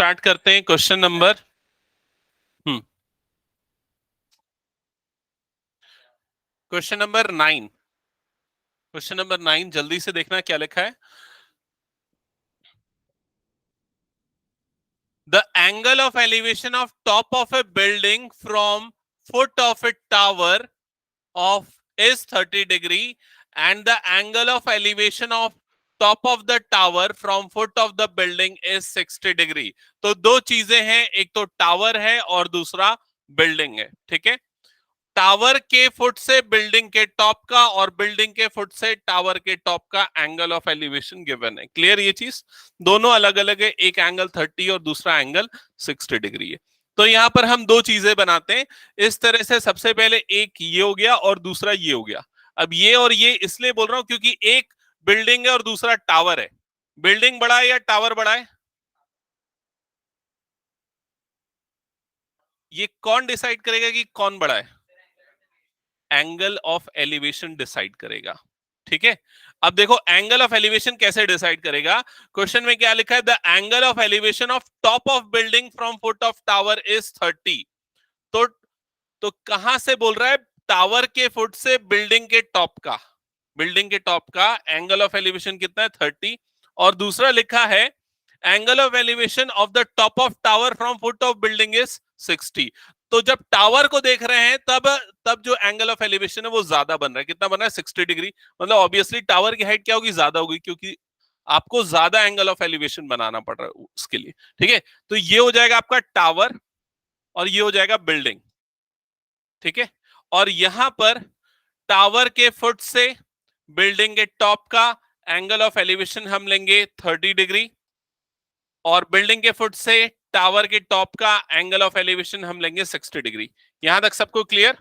Start करते हैं question number question number 9। Question number 9 जल्दी से देखना क्या लिखा है। The angle of elevation of top of A building from foot of A tower of is 30 degree and the angle of elevation of top of the tower from foot of the building is 60 degree। तो दो चीजें हैं, एक तो tower है और दूसरा building है। ठीक है, टावर के फुट से बिल्डिंग के टॉप का और बिल्डिंग के फुट से टावर के टॉप का एंगल ऑफ एलिवेशन गिवन है। क्लियर ये चीज? दोनों अलग अलग है, एक एंगल 30 और दूसरा एंगल 60 डिग्री है। तो यहां पर हम दो चीजें बनाते हैं इस तरह से। सबसे पहले एक ये हो गया और दूसरा ये हो गया। अब ये और ये इसलिए बोल रहा हूं क्योंकि एक बिल्डिंग है और दूसरा टावर है। बिल्डिंग बड़ा है या टावर बड़ा है? ये कौन डिसाइड करेगा कि कौन बड़ा है? एंगल ऑफ एलिवेशन डिसाइड करेगा। ठीक है, अब देखो एंगल ऑफ एलिवेशन कैसे डिसाइड करेगा। क्वेश्चन में क्या लिखा है? The angle of elevation of top of building from foot of tower is 30। तो कहां से बोल रहा है? टावर के फुट से बिल्डिंग के टॉप का, बिल्डिंग के टॉप का एंगल ऑफ एलिवेशन कितना है? 30। और दूसरा लिखा है angle of elevation of the top of tower from foot of building is 60। तो जब टावर को देख रहे हैं तब जो एंगल ऑफ एलिवेशन है वो ज्यादा बन रहा है। कितना बन रहा है? 60 डिग्री। मतलब ऑब्वियसली टावर की हाइट क्या होगी? ज्यादा होगी, क्योंकि आपको ज्यादा एंगल ऑफ एलिवेशन बनाना पड़ रहा है उसके लिए। ठीक है, तो ये हो जाएगा आपका टावर और ये हो जाएगा बिल्डिंग। ठीक है, और यहां पर टावर के फुट से बिल्डिंग के टॉप का एंगल ऑफ एलिवेशन हम लेंगे 30 डिग्री और बिल्डिंग के फुट से टावर के टॉप का एंगल ऑफ एलिवेशन हम लेंगे 60 डिग्री। यहां तक सबको क्लियर?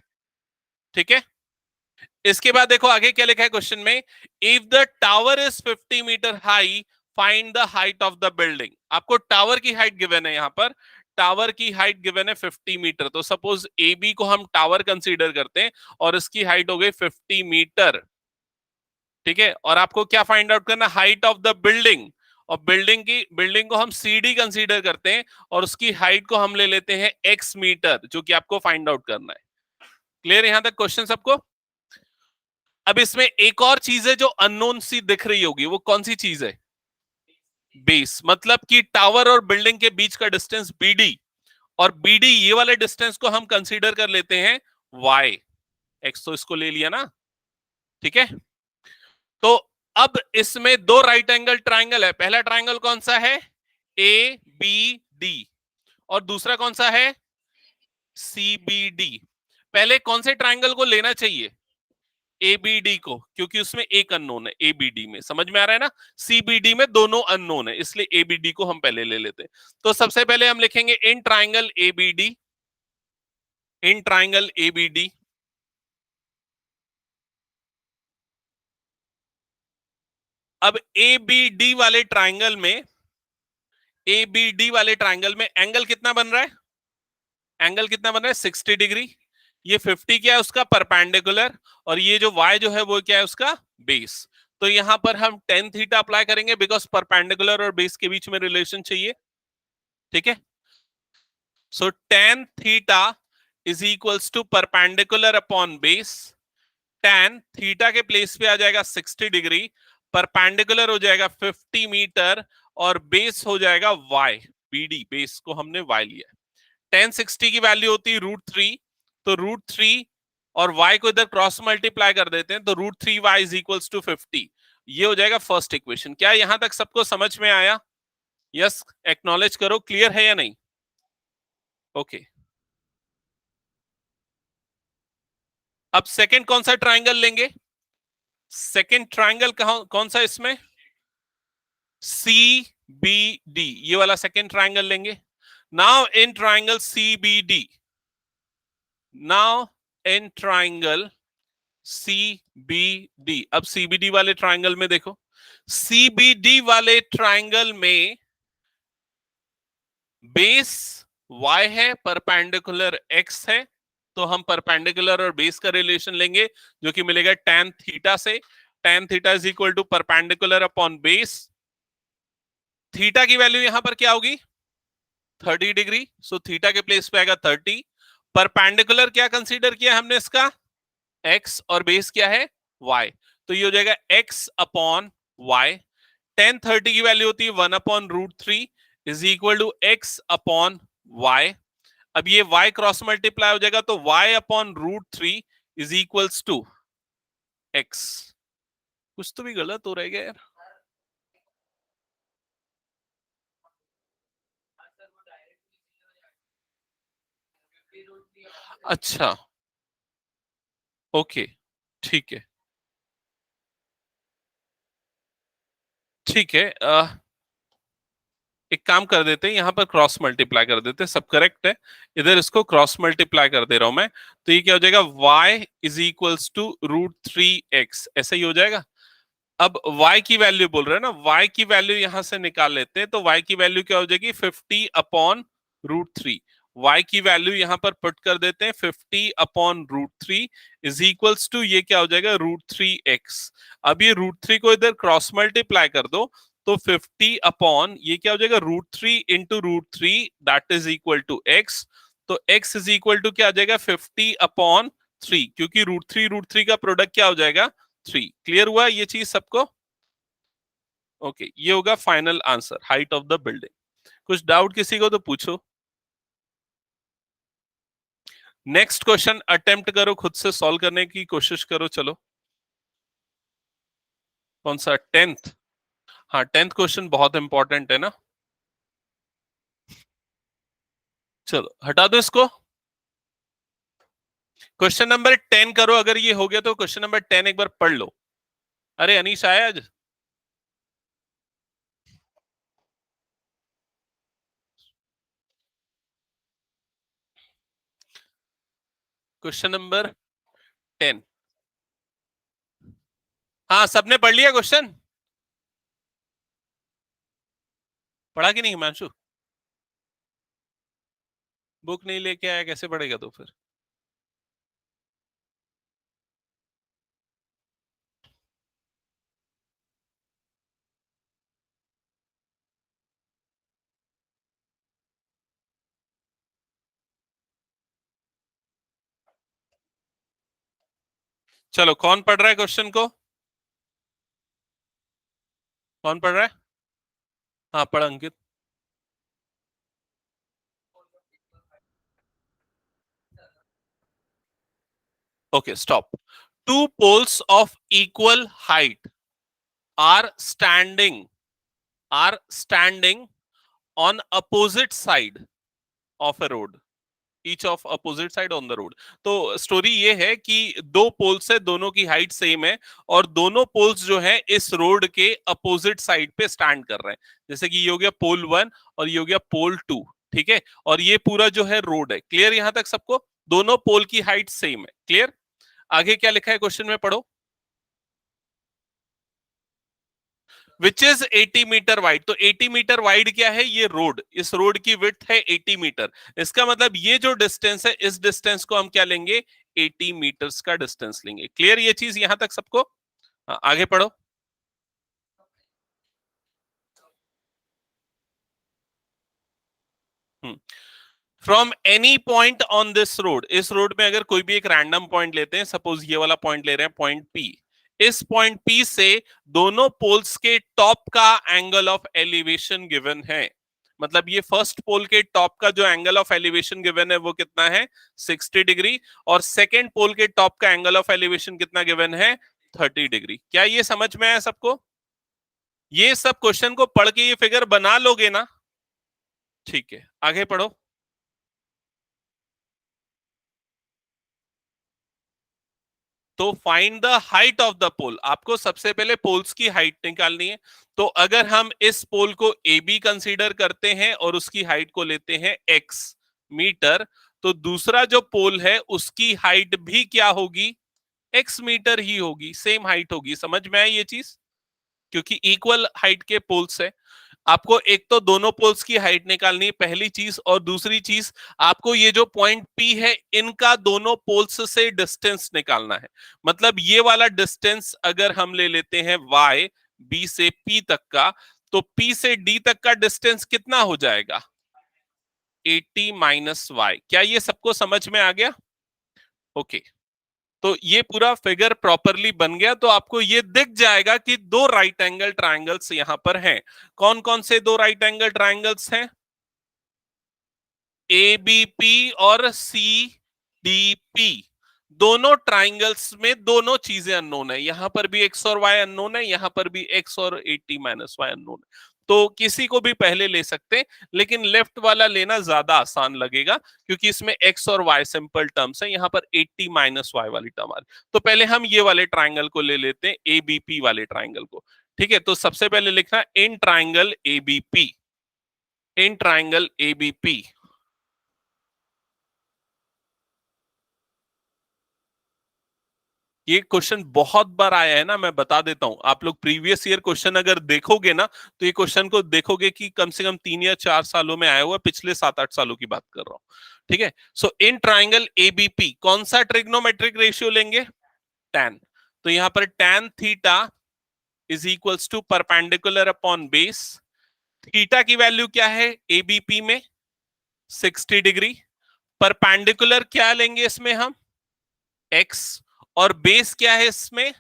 ठीक है, इसके बाद देखो आगे क्या लिखा है क्वेश्चन में। If the tower is 50 meter high find the height of the building. आपको टावर की हाइट गिवन है, यहां पर टावर की हाइट गिवन है 50 मीटर। तो सपोज ए बी को हम टावर कंसीडर करते हैं और इसकी हाइट हो गई 50 मीटर। ठीक है, और आपको क्या फाइंड आउट करना? Height of the building. और बिल्डिंग को हम सी डी कंसीडर करते हैं और उसकी हाइट को हम ले लेते हैं एक्स मीटर, जो कि आपको फाइंड आउट करना है। क्लियर यहां तक क्वेश्चन सबको? अब इसमें एक और चीज है जो अननोन सी दिख रही होगी, वो कौन सी चीज है? बेस। मतलब कि टावर और बिल्डिंग के बीच का डिस्टेंस बीडी, और बीडी ये वाले डिस्टेंस को हम कंसीडर कर लेते हैं वाई। एक्स तो इसको ले लिया ना। ठीक है, तो अब इसमें दो राइट एंगल ट्राइंगल है। पहला ट्राइंगल कौन सा है? A B D. और दूसरा कौन सा है? C B D. पहले कौन से ट्राइंगल को लेना चाहिए? एबीडी को, क्योंकि उसमें एक अननोन है एबीडी में। समझ में आ रहा है ना? सीबीडी में दोनों अननोन है, इसलिए एबीडी को हम पहले ले लेते हैं। तो सबसे पहले हम लिखेंगे in triangle ABD, in triangle ABD. अब एबीडी वाले ट्राइंगल में, एबीडी वाले ट्राइंगल में एंगल कितना बन रहा है? एंगल कितना बन रहा है? 60 डिग्री। ये 50 क्या है? उसका परपेंडिकुलर। और ये जो y जो है वो क्या है? उसका बेस। तो यहां पर हम टेन थीटा अप्लाई करेंगे, बिकॉज परपेंडिकुलर और बेस के बीच में रिलेशन चाहिए। ठीक है, so tan theta is equals to perpendicular upon base. Tan theta के प्लेस पे आ जाएगा 60 डिग्री, परपेंडिकुलर हो जाएगा 50 मीटर और बेस हो जाएगा y। बीडी बेस को हमने y लिया। टेन 60 की वैल्यू होती है √3, तो √3 और y को इधर क्रॉस मल्टीप्लाई कर देते हैं, तो √3y इज इक्वल्स टू 50। ये हो जाएगा फर्स्ट इक्वेशन। क्या यहां तक सबको समझ में आया? यस, एक्नॉलेज करो। क्लियर है या नहीं? ओके, अब सेकंड कौन सा ट्राइंगल लेंगे? सेकंड ट्राइंगल कौन सा इसमें? सी बी डी, ये वाला सेकंड ट्राइंगल लेंगे। Now in triangle C B D, now in triangle C B D. अब सीबीडी वाले ट्राइंगल में देखो, सीबीडी वाले ट्राइंगल में बेस y है, परपेंडिकुलर x है। तो हम परपेंडिकुलर और बेस का रिलेशन लेंगे, जो कि मिलेगा tan थीटा से। tan theta is equal to perpendicular upon base. Theta की वैल्यू यहां पर क्या होगी? 30 डिग्री, सो थीटा के प्लेस पे आएगा 30। परपेंडिकुलर क्या कंसीडर किया हमने इसका, x, और बेस क्या है y, तो ये हो जाएगा x अपॉन y। टेन 30 की वैल्यू होती है 1/√3 is equal to x upon y। अब ये y क्रॉस मल्टीप्लाई हो जाएगा तो y/√3 is equals to x। कुछ तो भी गलत हो रहेगा यार। अच्छा, ओके, ठीक है, ठीक है। एक काम कर देते हैं, यहां पर क्रॉस मल्टीप्लाई कर देते हैं, सब करेक्ट है। इधर इसको क्रॉस मल्टीप्लाई कर दे रहा हूं मैं, तो ये क्या हो जाएगा, y is equals to √3x, ऐसा ही हो जाएगा। अब y की वैल्यू बोल रहे हैं ना, y की वैल्यू यहां से निकाल लेते हैं, तो y की वैल्यू क्या हो जाएगी 50/√3। y की वैल्यू यहां पर पुट कर देते हैं 50/√3 इज इक्वल्स टू, ये क्या हो जाएगा √3x। अब ये √3 को इधर क्रॉस मल्टीप्लाई कर दो, तो 50 अपॉन ये क्या हो जाएगा √3 into √3, that is equal to x। तो x इज इक्वल टू क्या आ जाएगा 50/3, क्योंकि √3 का प्रोडक्ट क्या हो जाएगा 3। क्लियर हुआ ये चीज सबको? ओके, ये होगा final answer, height of the building. कुछ डाउट किसी को तो पूछो। नेक्स्ट क्वेश्चन अटेम्प्ट करो, खुद से सॉल्व करने की कोशिश करो। चलो, कौन सा, 10th? हाँ, 10th क्वेश्चन बहुत इंपॉर्टेंट है ना। चलो हटा दो इसको, क्वेश्चन नंबर 10 करो। अगर ये हो गया तो क्वेश्चन नंबर 10 एक बार पढ़ लो। अरे अनीश आया आज? Question number 10। हाँ, सबने पढ़ लिया क्वेश्चन? पढ़ा कि नहीं हिमांशु? बुक नहीं लेके आया, कैसे पढ़ेगा तो फिर? चलो, कौन पढ़ रहा है क्वेश्चन को? कौन पढ़ रहा है? हाँ, पढ़ Ankit. Okay, stop. Two poles of equal height are standing on opposite side of a road, each of opposite side on the road। तो स्टोरी ये है कि दो पोल्स है, दोनों की हाइट सेम है, और दोनों पोल्स जो है इस रोड के अपोजिट साइड पे स्टैंड कर रहे हैं। जैसे कि ये हो गया पोल 1 और ये हो गया पोल 2, ठीक है, और ये पूरा जो है रोड है। क्लियर यहां तक सबको? दोनों पोल की हाइट सेम है। क्लियर? आगे क्या लिखा है क्वेश्चन में, पढ़ो। Which is 80 metre wide. तो 80 मीटर वाइड क्या है, ये रोड, इस रोड की विड्थ है 80 मीटर। इसका मतलब ये जो डिस्टेंस है, इस डिस्टेंस को हम क्या लेंगे, 80 मीटर्स का डिस्टेंस लेंगे। क्लियर ये चीज यहां तक सबको? आगे पढ़ो। From any point on this road, इस रोड में अगर कोई भी एक रैंडम पॉइंट लेते हैं, सपोज ये वाला पॉइंट ले रहे हैं, पॉइंट पी। इस पॉइंट पी से दोनों पोल्स के टॉप का एंगल ऑफ एलिवेशन गिवन है। मतलब ये फर्स्ट पोल के टॉप का जो एंगल ऑफ एलिवेशन गिवन है वो कितना है, 60 डिग्री, और सेकेंड पोल के टॉप का एंगल ऑफ एलिवेशन कितना गिवन है, 30 डिग्री। क्या ये समझ में आया सबको? ये सब क्वेश्चन को पढ़ के ये फिगर बना लोगे ना? ठीक है, आगे पढ़ो। तो find the height of the pole, आपको सबसे पहले पोल्स की हाइट निकालनी है। तो अगर हम इस पोल को ए बी कंसीडर करते हैं और उसकी हाइट को लेते हैं x मीटर, तो दूसरा जो पोल है उसकी हाइट भी क्या होगी, x मीटर ही होगी, सेम हाइट होगी। समझ में आई ये चीज? क्योंकि इक्वल हाइट के पोल्स है। आपको एक तो दोनों पोल्स की हाइट निकालनी है, पहली चीज, और दूसरी चीज आपको ये जो पॉइंट पी है इनका दोनों पोल्स से डिस्टेंस निकालना है। मतलब ये वाला डिस्टेंस अगर हम ले लेते हैं y, बी से पी तक का, तो पी से डी तक का डिस्टेंस कितना हो जाएगा, 80 माइनस वाई। क्या ये सबको समझ में आ गया? ओके, तो ये पूरा फिगर प्रॉपरली बन गया। तो आपको ये दिख जाएगा कि दो राइट एंगल ट्राइंगल्स यहां पर हैं। कौन कौन से दो राइट एंगल ट्राइंगल्स हैं? एबीपी और सीडीपी। दोनों ट्राइंगल्स में दोनों चीजें अननोन है। यहां पर भी एक्स और वाई अननोन है, यहां पर भी एक्स और 80 माइनस वाई अननोन है। तो किसी को भी पहले ले सकते हैं, लेकिन लेफ्ट वाला लेना ज्यादा आसान लगेगा क्योंकि इसमें एक्स और वाई सिंपल टर्म्स है। यहां पर 80 माइनस वाई वाली टर्म आ रही। तो पहले हम ये वाले ट्राइंगल को ले लेते हैं, एबीपी वाले ट्राइंगल को। ठीक है, तो सबसे पहले लिखना in triangle ABP. In triangle ABP, ये क्वेश्चन बहुत बार आया है ना, मैं बता देता हूं। आप लोग प्रीवियस ईयर क्वेश्चन अगर देखोगे ना, तो ये क्वेश्चन को देखोगे कि कम से कम 3 या 4 सालों में आया हुआ, पिछले 7-8 सालों की बात कर रहा हूं। ठीक है, सो इन ट्राइंगल एबीपी कौन सा ट्रिग्नोमेट्रिक रेशियो लेंगे? tan। तो यहां पर tan theta is equals to perpendicular upon base. Theta की वैल्यू क्या है एबीपी में? 60 डिग्री। परपेंडिकुलर क्या लेंगे इसमें हम? x। और बेस क्या है इसमें?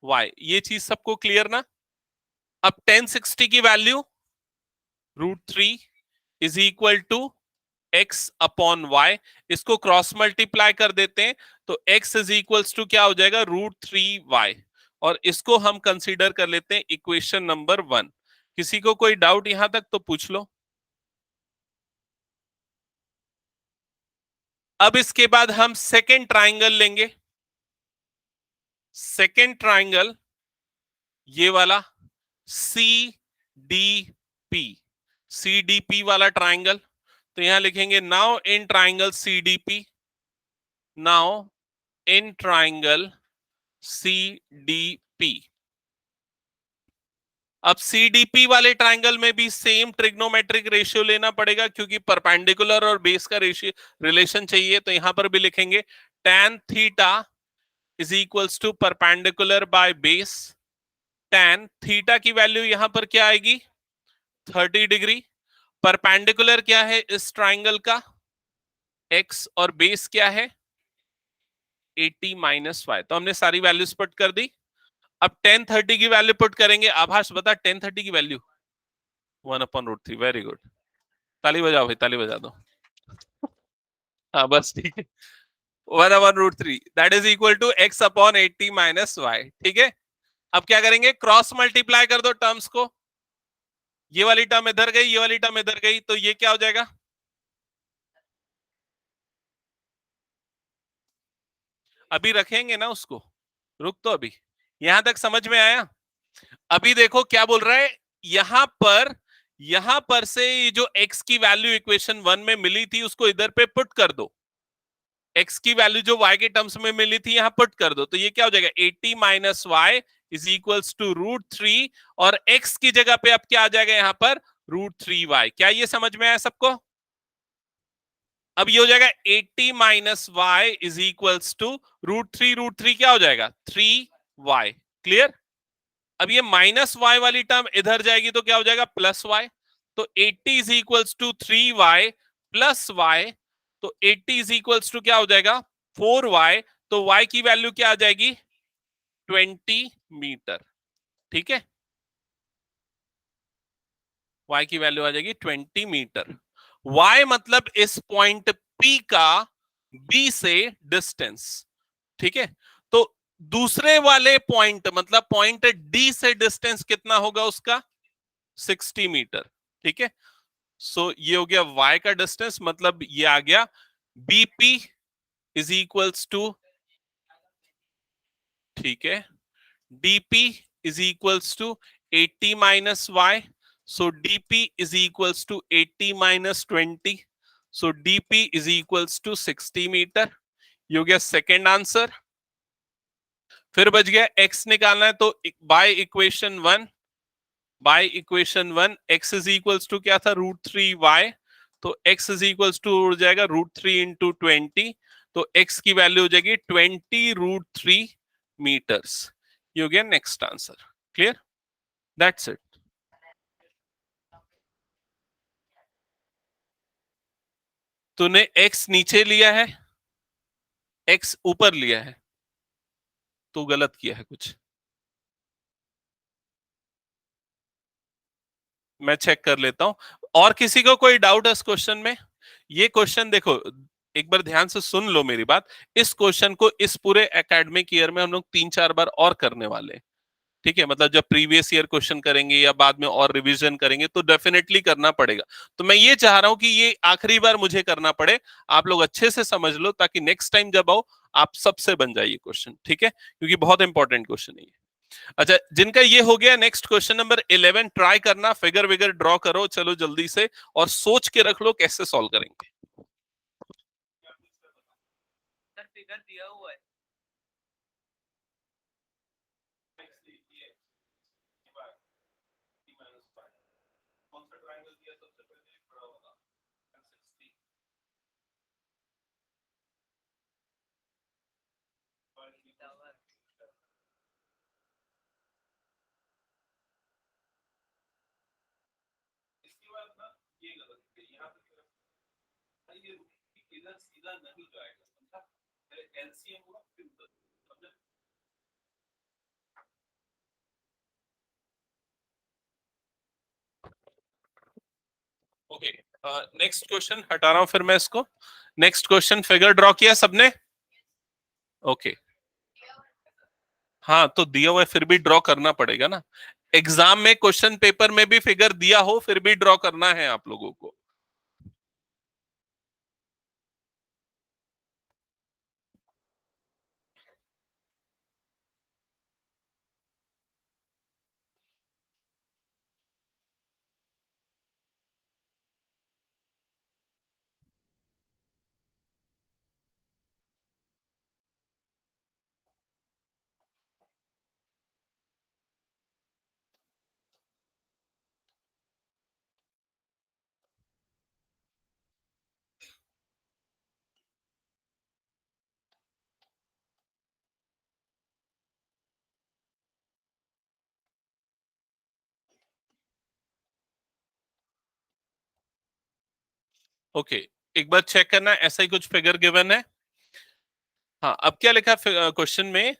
y। ये चीज सबको क्लियर ना? अब 1060 की value √3 is equal to x upon y. इसको क्रॉस मल्टीप्लाई कर देते हैं, तो x इज इक्वल टू क्या हो जाएगा? √3y। और इसको हम कंसीडर कर लेते हैं इक्वेशन नंबर 1। किसी को कोई डाउट यहां तक तो पूछ लो। अब इसके बाद हम सेकेंड ट्राइंगल लेंगे। सेकेंड ट्राइंगल ये वाला C D P, C D P वाला ट्राइंगल। तो यहां लिखेंगे now in triangle C D P, now in triangle C D P. अब सीडीपी वाले ट्राइंगल में भी सेम ट्रिग्नोमेट्रिक रेशियो लेना पड़ेगा क्योंकि परपेंडिकुलर और बेस का रेशियो रिलेशन चाहिए। तो यहां पर भी लिखेंगे tan theta is equals to perpendicular by base. tan theta की वैल्यू यहां पर क्या आएगी? 30 डिग्री। परपेंडिकुलर क्या है इस ट्राइंगल का? x। और बेस क्या है? 80 माइनस वाई। तो हमने सारी वैल्यूज पुट कर दी। अब 1030 की वैल्यू पुट करेंगे। आभास बता 1030 की वैल्यू? 1/√3। वेरी गुड, ताली बजाओ भाई, ताली बजा दो। हाँ बस ठीक है। 1/√3 that is equal to x upon 80 minus y. ठीक है, अब क्या करेंगे? क्रॉस मल्टीप्लाई कर दो टर्म्स को। ये वाली टर्म इधर गई, ये वाली टर्म इधर गई, तो ये क्या हो जाएगा? अभी रखेंगे ना उसको, रुक तो अभी। यहां तक समझ में आया? अभी देखो क्या बोल रहा है यहां पर से जो x की वैल्यू इक्वेशन 1 में मिली थी उसको इधर पे पुट कर दो। x की वैल्यू जो y के टर्म्स में मिली थी यहां पुट कर दो, तो ये क्या हो जाएगा? 80 minus y is equals to √3। और x की जगह पे अब क्या आ जाएगा यहां पर? √3y। क्या ये समझ में आया सबको? अब ये हो जाएगा 80 minus y is equals to √3 क्या हो जाएगा? 3y। क्लियर? अब ये माइनस वाई वाली टर्म इधर जाएगी तो क्या हो जाएगा? Plus y. तो 80 is equals to 3y plus y. तो 80 इज इक्वल्स टू क्या हो जाएगा? 4y। तो y की वैल्यू क्या आ जाएगी? 20 मीटर। ठीक है, y की वैल्यू आ जाएगी 20 मीटर। y मतलब इस पॉइंट P का B से डिस्टेंस। ठीक है, तो दूसरे वाले पॉइंट मतलब पॉइंट D से डिस्टेंस कितना होगा उसका? 60 मीटर। ठीक है, सो ये हो गया y का डिस्टेंस, मतलब ये आ गया BP इज इक्वल्स टू, ठीक है, dp is equals to 80 minus y. So dp is equals to 80 minus 20. So dp is equals to 60 metre. ये हो गया सेकेंड आंसर। फिर बच गया x निकालना है, तो by equation 1 x is equals to क्या था? √3y। तो x इज इक्वल्स टू हो जाएगा √3 इंटू 20। तो x की वैल्यू हो जाएगी 20 √3 मीटर्स। ये हो गया next answer. Clear? That's it. तूने एक्स नीचे लिया है, एक्स ऊपर लिया है, तो गलत किया है कुछ। मैं चेक कर लेता हूं। और किसी को कोई डाउट है इस क्वेश्चन में? ये क्वेश्चन देखो, एक बार ध्यान से सुन लो मेरी बात। इस क्वेश्चन को इस पूरे एकेडमिक ईयर में हम लोग 3-4 बार और करने वाले हैं। ठीक है, मतलब जब प्रीवियस ईयर क्वेश्चन करेंगे या बाद में और रिवीजन करेंगे तो डेफिनेटली करना पड़ेगा। तो मैं ये चाह रहा हूं कि ये आखिरी बार मुझे करना पड़े, आप लोग अच्छे से समझ लो, ताकि नेक्स्ट टाइम जब आओ आप सबसे बन जाइए क्वेश्चन। ठीक है, क्योंकि बहुत इंपॉर्टेंट क्वेश्चन है ये। अच्छा, जिनका ये हो गया, नेक्स्ट क्वेश्चन नंबर 11 ट्राई करना, फिगर विगर ड्रॉ करो, चलो जल्दी से, और सोच के रख लो कैसे सॉल्व करेंगे। सर फिगर दिया हुआ है। कौन सा ट्रायंगल दिया सबसे पहले बड़ा होगा? 60। इसके बाद ना ये गलत है, यहाँ पे ये इधर सीधा नहीं जाएगा, समझा? पहले एलसीएम हुआ फिर उधर, समझा? ओके, नेक्स्ट क्वेश्चन हटा रहा हूं फिर मैं इसको। नेक्स्ट क्वेश्चन, फिगर ड्रॉ किया सबने? ओके, हाँ तो दिया हुआ है फिर भी ड्रॉ करना पड़ेगा ना। एग्जाम में क्वेश्चन पेपर में भी फिगर दिया हो फिर भी ड्रॉ करना है आप लोगों को। ओके, एक बार चेक करना, ऐसा ही कुछ फिगर गिवन है। हाँ, अब क्या लिखा है क्वेश्चन में?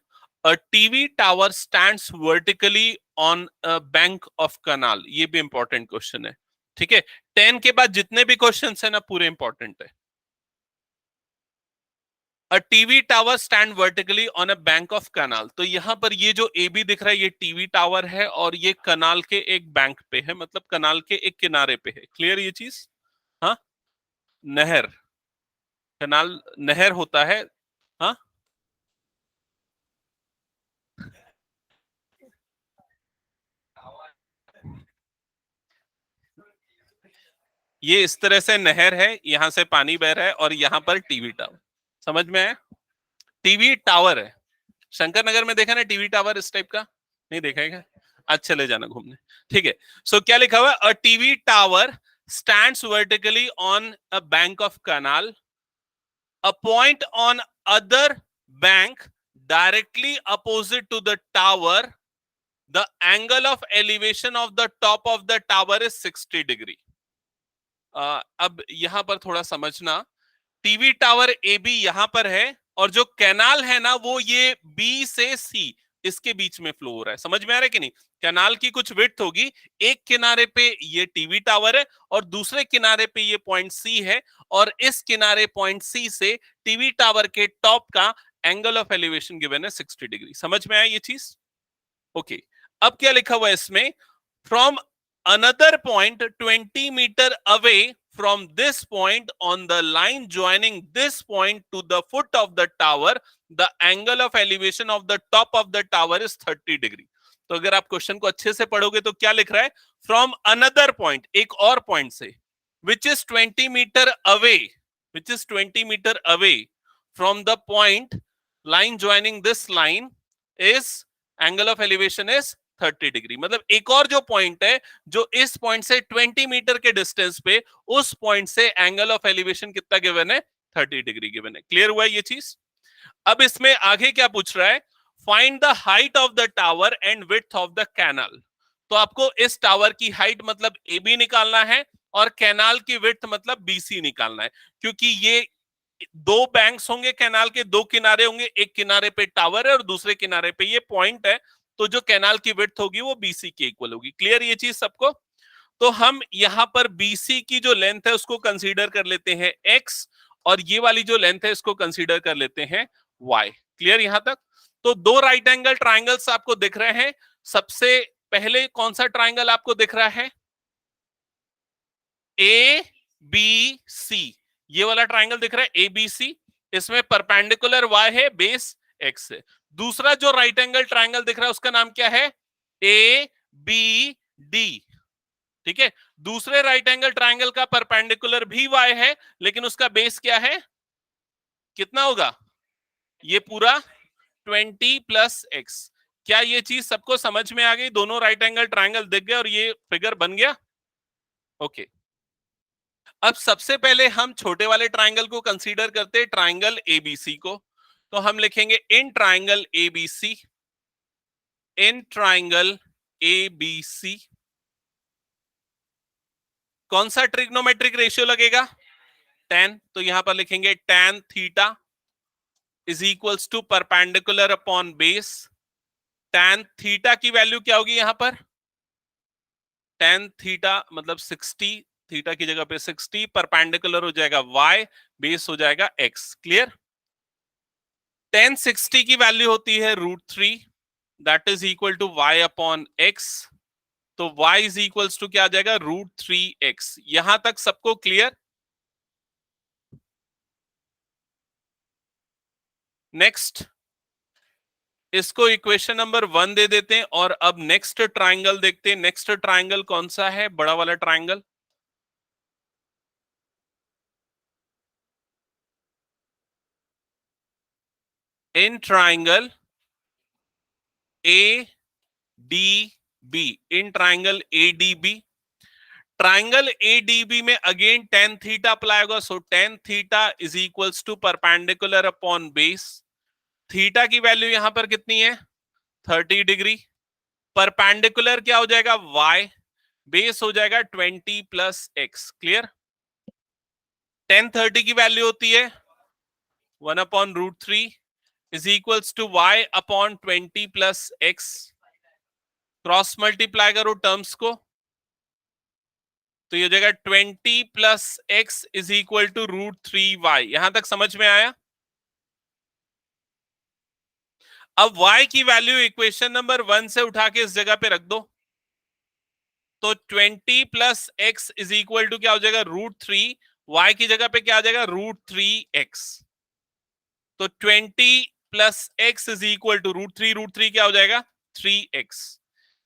A TV tower stands vertically on a bank of canal. ये भी इंपॉर्टेंट क्वेश्चन है। ठीक है, 10 के बाद जितने भी क्वेश्चन है ना पूरे इंपॉर्टेंट है। A TV tower stand vertically on a bank of canal. तो यहां पर ये जो ए बी दिख रहा है ये टीवी टावर है, और ये कनाल के एक बैंक पे है, मतलब कनाल के एक किनारे पे है। क्लियर ये चीज? हाँ, नहर, कनाल नहर होता है। हाँ, ये इस तरह से नहर है, यहां से पानी बह रहा है, और यहां पर टीवी टावर। समझ में आया? टीवी टावर है। शंकर नगर में देखा ना टीवी टावर इस टाइप का? नहीं देखा है क्या? आज चले जाना घूमने। ठीक है, सो क्या लिखा हुआ है? A TV tower stands vertically on a bank of canal, a point on other bank directly opposite to the tower, the angle of elevation of the top of the tower is 60 degree. अब यहां पर थोड़ा समझना, TV tower A B यहां पर है, और जो कैनाल है ना वो ये बी से सी इसके बीच में फ्लो हो रहा है। समझ में आ रहा है कि नहीं? कैनाल की कुछ विड्थ होगी, एक किनारे पे ये टीवी टावर है और दूसरे किनारे पे ये पॉइंट सी है, और इस किनारे पॉइंट सी से टीवी टावर के टॉप का एंगल ऑफ एलिवेशन गिवन है 60 डिग्री। समझ में आया ये चीज? ओके, अब क्या लिखा हुआ है इसमें? From another point 20 meter away from this point on the line joining this point to the foot of the tower, the angle of elevation of the top of the tower is 30 degree. तो अगर आप question को अच्छे से पढ़ोगे तो क्या लिख रहा है? फ्रॉम अनदर पॉइंट, एक और पॉइंट से, which is 20 metre away, which is 20 metre away from the point line joining this line, is angle of elevation is 30 degree. मतलब एक और जो पॉइंट है जो इस पॉइंट से 20 मीटर के डिस्टेंस पे, उस पॉइंट से एंगल ऑफ एलिवेशन कितना गिवन है? 30 डिग्री गिवन है। क्लियर हुआ ये चीज? अब इसमें आगे क्या पूछ रहा है? Find the height of the tower and width of the canal. तो आपको इस टावर की हाइट मतलब ए बी निकालना है, और कैनाल की विड्थ मतलब बीसी निकालना है, क्योंकि ये दो बैंक्स होंगे कैनाल के, दो किनारे होंगे, एक किनारे पे टावर है और दूसरे किनारे पे ये पॉइंट है, तो जो कैनाल की विड्थ होगी वो बीसी के इक्वल होगी। क्लियर ये चीज सबको? तो हम यहां पर बीसी की जो लेंथ है उसको कंसीडर कर लेते हैं एक्स, और ये वाली जो लेंथ है इसको कंसीडर कर लेते हैं वाई। क्लियर यहां तक? तो दो राइट एंगल ट्राइंगल्स आपको दिख रहे हैं। सबसे पहले कौन सा ट्राइंगल आपको दिख रहा है? ए बी सी, ये वाला ट्राइंगल दिख रहा है ए बी सी। इसमें परपेंडिकुलर वाई है, बेस एक्स है। दूसरा जो राइट एंगल ट्राइंगल दिख रहा है उसका नाम क्या है? A B D. ठीक है, दूसरे राइट एंगल ट्राइंगल का परपेंडिकुलर भी वाई है, लेकिन उसका बेस क्या है? कितना होगा? ये पूरा 20 प्लस एक्स। क्या ये चीज सबको समझ में आ गई? दोनों राइट एंगल ट्राइंगल दिख गए और ये फिगर बन गया। ओके, अब सबसे पहले हम छोटे वाले ट्राइंगल को कंसीडर करते हैं, ट्राइंगल एबीसी को। तो हम लिखेंगे in triangle ABC, in triangle ABC कौन सा ट्रिग्नोमेट्रिक रेशियो लगेगा? 10। तो यहां पर लिखेंगे tan theta is equals to perpendicular upon base. tan theta की वैल्यू क्या होगी यहां पर? tan थीटा मतलब 60, थीटा की जगह पे 60, परपेंडिकुलर हो जाएगा y, बेस हो जाएगा x। क्लियर? tan 60 की वैल्यू होती है √3, that is equal to y upon x। तो y इज इक्वल्स टू क्या आ जाएगा? √3x। यहां तक सबको क्लियर? नेक्स्ट, इसको इक्वेशन नंबर 1 दे देते हैं और अब नेक्स्ट ट्राइंगल देखते हैं। नेक्स्ट ट्राइंगल कौन सा है? बड़ा वाला triangle. In triangle A D B, in triangle A D B, triangle ADB में अगेन tan थीटा अप्लाई होगा। So tan theta is equals to perpendicular upon base. Theta की वैल्यू यहां पर कितनी है? 30 डिग्री। परपेंडिकुलर क्या हो जाएगा? y, बेस हो जाएगा 20 प्लस एक्स। क्लियर? tan 30 की वैल्यू होती है 1 upon √3 is equals to y upon 20 plus x. Cross multiply करो टर्म्स को, तो ये हो जाएगा 20 plus x is equal to √3y। यहां तक समझ में आया? अब y की वैल्यू इक्वेशन नंबर 1 से उठा के इस जगह पे रख दो, तो 20 plus x is equal to क्या हो जाएगा? √3। y की जगह पे क्या आ जाएगा? √3x। तो 20 plus x is equal to √3 क्या हो जाएगा? 3x।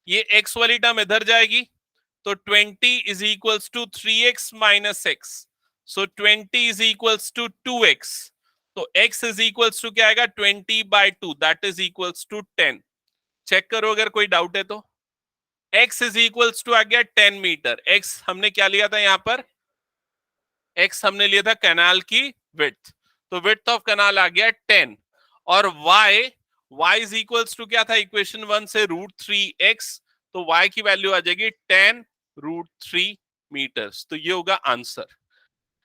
ये x वाली टर्म इधर जाएगी, तो 20 is equals to 3x minus x. So 20 is equals to 2x। तो x इज इक्वल्स टू क्या आएगा? 20/2, that is equals to 10। Check करो अगर कोई डाउट है तो। x इज इक्वल्स टू आ गया 10 मीटर। x हमने क्या लिया था यहां पर? x हमने लिया था कैनाल की विड्थ, तो विड्थ ऑफ कैनाल आ गया 10। और y इज इक्वल्स टू क्या था इक्वेशन 1 से? √3x। तो y की वैल्यू आ जाएगी 10√3 मीटर्स। तो ये होगा आंसर।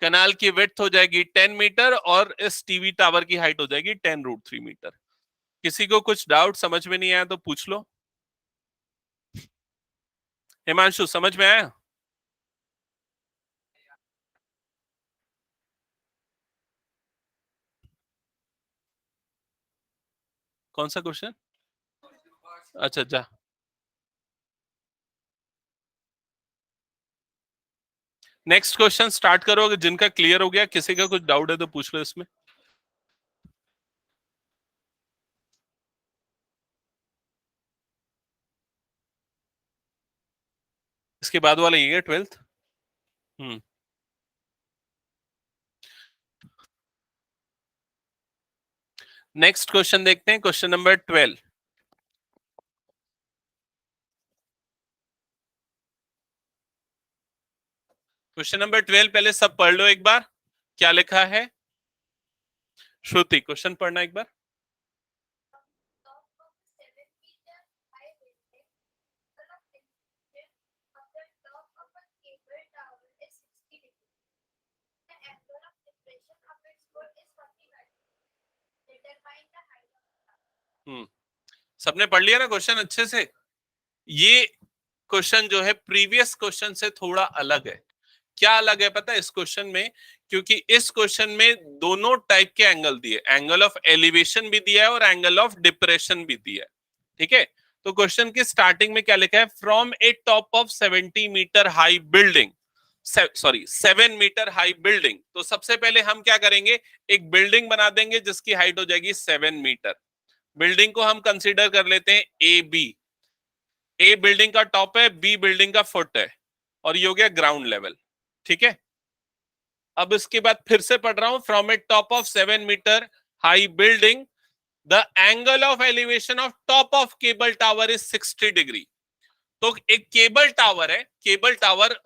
कैनाल की विड्थ हो जाएगी 10 मीटर और इस टीवी टावर की हाइट हो जाएगी 10√3 मीटर। किसी को कुछ डाउट समझ में नहीं आया तो पूछ लो। हिमांशु समझ में आया? कौन सा क्वेश्चन? अच्छा जा, नेक्स्ट क्वेश्चन स्टार्ट करो। अगर जिनका क्लियर हो गया, किसी का कुछ डाउट है तो पूछ लो इसमें। इसके बाद वाला ये है 12th। हम्म, नेक्स्ट क्वेश्चन देखते हैं, क्वेश्चन नंबर 12। क्वेश्चन नंबर 12 पहले सब पढ़ लो एक बार, क्या लिखा है। श्रुति क्वेश्चन पढ़ना एक बार। सबने पढ़ लिया ना क्वेश्चन अच्छे से? ये क्वेश्चन जो है प्रीवियस क्वेश्चन से थोड़ा अलग है। क्या अलग है पता है इस क्वेश्चन में? क्योंकि इस क्वेश्चन में दोनों टाइप के एंगल दिए, एंगल ऑफ एलिवेशन भी दिया है और एंगल ऑफ डिप्रेशन भी दिया है। ठीक है, तो क्वेश्चन की स्टार्टिंग में क्या लिखा है? From a top of 70 metre high building, sorry 7 metre high building. तो सबसे पहले हम क्या करेंगे, एक बिल्डिंग बना देंगे जिसकी हाइट हो जाएगी 7 मीटर। बिल्डिंग को हम कंसीडर कर लेते हैं ए बी। ए बिल्डिंग का टॉप है, बी बिल्डिंग का फुट है, और ये हो गया ग्राउंड लेवल। ठीक है, अब इसके बाद फिर से पढ़ रहा हूं, from a top of 7 metre high building the angle of elevation of top of cable tower is 60 degree. तो एक केबल टावर है, केबल टावर,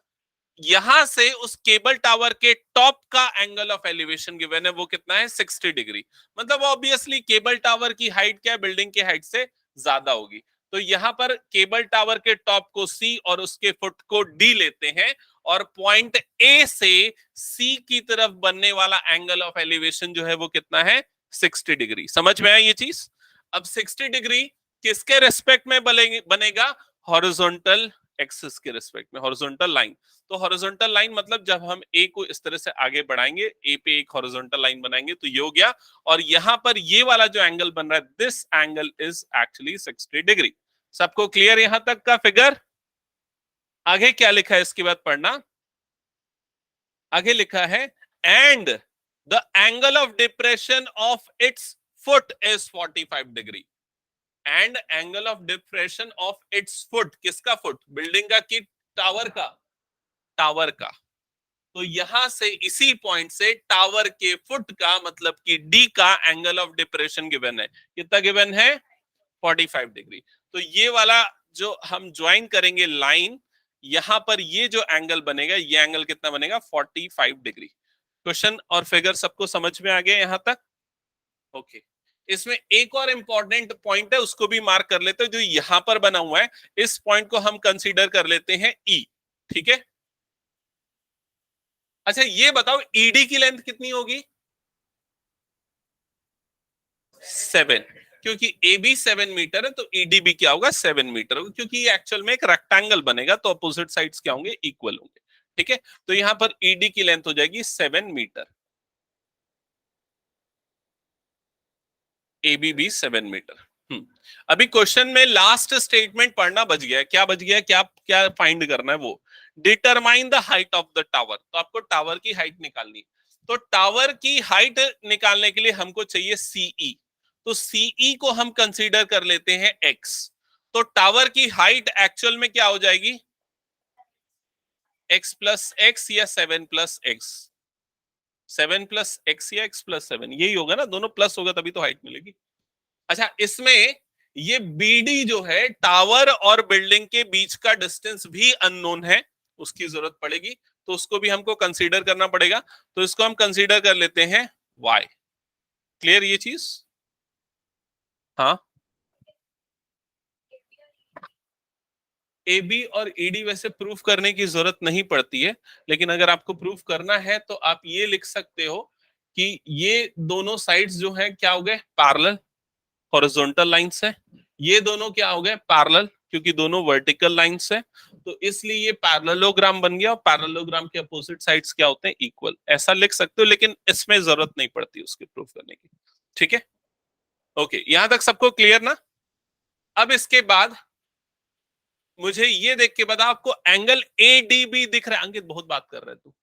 यहां से उस केबल टावर के टॉप का एंगल ऑफ एलिवेशन गिवन है, वो कितना है? 60 डिग्री। मतलब ऑब्वियसली केबल टावर की हाइट क्या है? बिल्डिंग की हाइट से ज्यादा होगी। तो यहां पर केबल टावर के टॉप को सी और उसके फुट को डी लेते हैं, और पॉइंट ए से सी की तरफ बनने वाला एंगल ऑफ एलिवेशन जो है वो कितना है? 60 डिग्री। समझ में आया ये चीज? अब 60 डिग्री किसके रेस्पेक्ट में बनेगा? हॉरिजॉन्टल एक्सिस के रेस्पेक्ट में, हॉरिजॉन्टल लाइन। तो हॉरिजॉन्टल लाइन मतलब जब हम ए को इस तरह से आगे बढ़ाएंगे, ए पे एक हॉरिजॉन्टल लाइन बनाएंगे, तो ये हो गया। और यहां पर ये वाला जो एंगल बन रहा है, this angle is actually 60 degree. सबको क्लियर यहां तक का फिगर? आगे क्या लिखा है इसके बाद पढ़ना। आगे लिखा है and the angle of depression of its foot is 45 degree. And angle of depression of its foot, किसका फुट? बिल्डिंग का कि टावर का? टावर का। तो यहां से इसी पॉइंट से टावर के फुट का मतलब कि डी का एंगल ऑफ डिप्रेशन गिवन है। कितना गिवन है? 45 डिग्री। तो ये वाला जो हम ज्वाइन करेंगे लाइन, यहां पर ये जो एंगल बनेगा, ये एंगल कितना बनेगा? 45 डिग्री। क्वेश्चन और फिगर सबको समझ में आ गया यहां तक? ओके। इसमें एक और इंपॉर्टेंट पॉइंट है, उसको भी मार्क कर लेते हैं, जो यहां पर बना हुआ है। इस पॉइंट को हम कंसीडर कर लेते हैं ई। ठीक है, अच्छा ये बताओ ईडी की लेंथ कितनी होगी? 7। क्योंकि ए बी 7 मीटर है, तो ईडी भी क्या होगा? 7 मीटर होगा, क्योंकि ये एक्चुअल में एक रेक्टेंगल बनेगा, तो अपोजिट साइड्स क्या होंगे? इक्वल होंगे। ठीक है, तो यहां पर ईडी की लेंथ हो जाएगी 7 मीटर, ए बी भी 7 मीटर। अभी क्वेश्चन में लास्ट स्टेटमेंट पढ़ना बच गया है। क्या बच गया है? क्या क्या फाइंड करना है? वो determine the height of the tower. तो आपको टावर की हाइट निकालनी है। तो टावर की हाइट निकालने के लिए हमको चाहिए सीई। तो सीई को हम कंसीडर कर लेते हैं एक्स। तो टावर की हाइट एक्चुअल में क्या हो जाएगी? एक्स प्लस एक्स या 7 प्लस एक्स? 7 प्लस एक्स या x+7, यही होगा ना, दोनों प्लस होगा तभी तो हाइट मिलेगी। अच्छा, इसमें ये बीडी जो है, टावर और बिल्डिंग के बीच का डिस्टेंस भी अननोन है, उसकी जरूरत पड़ेगी, तो उसको भी हमको कंसीडर करना पड़ेगा। तो इसको हम कंसीडर कर लेते हैं y। क्लियर ये चीज? हाँ, ए बी और ईडी वैसे प्रूफ करने की जरूरत नहीं पड़ती है, लेकिन अगर आपको प्रूफ करना है तो आप ये लिख सकते हो कि ये दोनों साइड्स जो है क्या हो गए? पैरेलल, हॉरिजॉन्टल लाइंस है। ये दोनों क्या हो गए? पैरेलल, क्योंकि दोनों वर्टिकल लाइंस है। तो इसलिए ये पैरेललोग्राम बन गया, और पैरेललोग्राम के अपोजिट साइड्स क्या होते हैं? इक्वल। ऐसा लिख सकते हो, लेकिन इसमें जरूरत नहीं पड़ती उसके प्रूफ करने की। ठीक है, ओके, यहां तक सबको क्लियर ना? अब इसके बाद मुझे ये देख के बता, आपको एंगल ए डी बी दिख रहा है? अंकित बहुत बात कर रहे तू,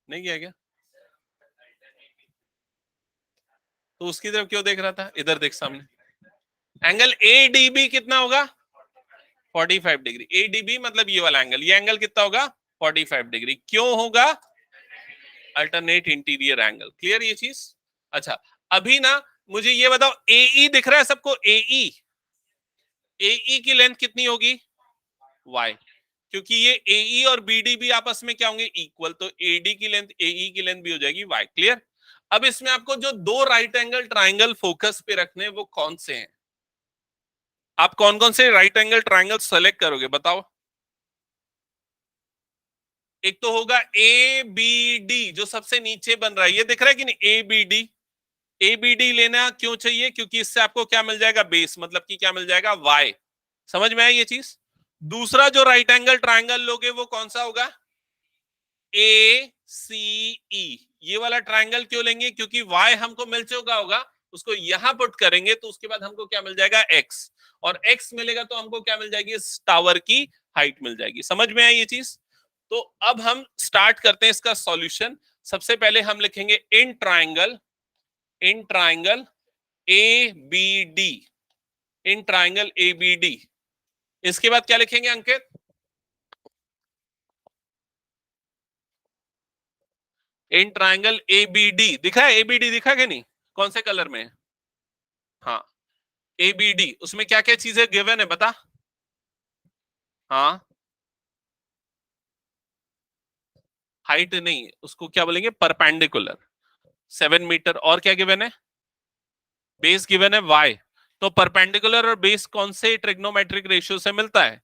नहीं किया क्या? तो उसकी तरफ क्यों देख रहा था? इधर देख सामने। एंगल ए डी बी कितना होगा? 45 डिग्री। एडीबी मतलब ये वाला एंगल, ये एंगल कितना होगा? 45 डिग्री। क्यों होगा? Alternate interior angle. क्लियर ये चीज? अच्छा, अभी ना मुझे ये बताओ, एई दिख रहा है सबको? एई, एई की लेंथ कितनी होगी? वाई, क्योंकि ये एई और बीडी भी आपस में क्या होंगे? इक्वल। तो एडी की लेंथ, एई की लेंथ भी हो जाएगी वाई। क्लियर? अब इसमें आपको जो दो राइट एंगल ट्राइंगल फोकस पे रखने हैं, वो कौन से हैं? आप कौन कौन से राइट एंगल ट्राइंगल सेलेक्ट करोगे बताओ? एक तो होगा ए बी डी, जो सबसे नीचे बन रहा है, ये दिख रहा है कि नहीं? ए बी डी, ABD लेना क्यों चाहिए? क्योंकि इससे आपको क्या मिल जाएगा? बेस, मतलब कि क्या मिल जाएगा? y। समझ में आई ये चीज? दूसरा जो राइट एंगल ट्राइंगल लोगे वो कौन सा होगा? ACE। ये वाला ट्राइंगल क्यों लेंगे? क्योंकि y हमको मिल चुका होगा, उसको यहां पुट करेंगे तो उसके बाद हमको क्या मिल जाएगा? x। और x मिलेगा तो हमको क्या मिल जाएगी? इस टावर की हाइट मिल जाएगी। समझ में आई ये चीज? तो अब हम स्टार्ट करते हैं इसका सॉल्यूशन। सबसे पहले हम लिखेंगे in triangle ABD, in triangle ABD। इसके बाद क्या लिखेंगे अंकित? In triangle ABD। दिखा है? ABD दिखा कि नहीं? कौन से कलर में? हाँ, ABD। उसमें क्या क्या चीजें गिवन है बता? हाँ, हाइट नहीं, उसको क्या बोलेंगे? Perpendicular 7 metre. और क्या गिवन है? बेस गिवन है y। तो परपेंडिकुलर और बेस कौन से ट्रिग्नोमेट्रिक रेशियो से मिलता है?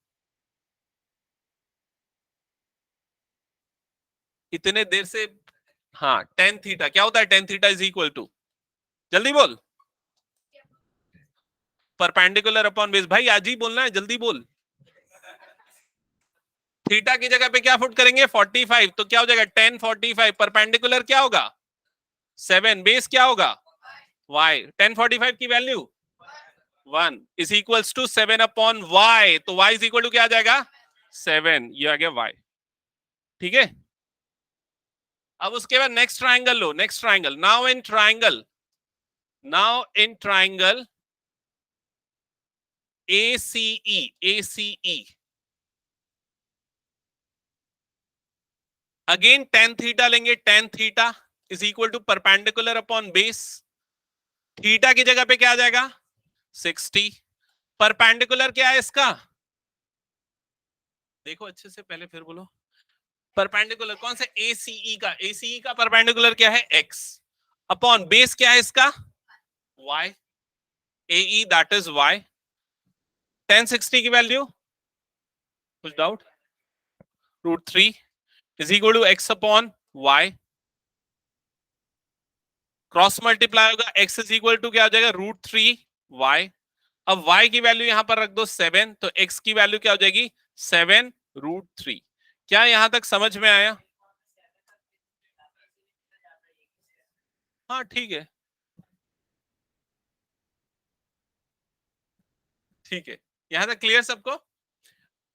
इतने देर से। हाँ, टेन थीटा। क्या होता है tan theta? Is equal to, जल्दी बोल। Perpendicular upon base. भाई आज ही बोलना है, जल्दी बोल। थीटा की जगह पे क्या पुट करेंगे? 45। तो क्या हो जाएगा? 10 45। परपेंडिकुलर क्या होगा? 7। बेस क्या होगा? y। 10 45 की वैल्यू 1 is equals to 7 upon y। तो y इज इक्वल टू क्या आ जाएगा? 7। ये आ गया y। ठीक है। अब उसके बाद नेक्स्ट ट्राइंगल लो। Next triangle, now in triangle ACE again tan theta लेंगे। tan theta is equal to perpendicular upon base. Theta की जगह पे क्या आ जाएगा? 60। परपेंडिकुलर क्या है इसका? देखो अच्छे से, पहले फिर बोलो। परपेंडिकुलर कौन सा? ACE का परपेंडिकुलर क्या है? x। अपॉन बेस क्या है इसका? y। AE that is y। tan 60 की वैल्यू कुछ doubt? √3 is equal to x upon y। Cross multiply होगा, x इज इक्वल टू क्या हो जाएगा? √3y। अब y की वैल्यू यहां पर रख दो 7, तो x की वैल्यू क्या हो जाएगी? 7√3। क्या यहां तक समझ में आया? हाँ ठीक है, ठीक है। यहां तक क्लियर सबको?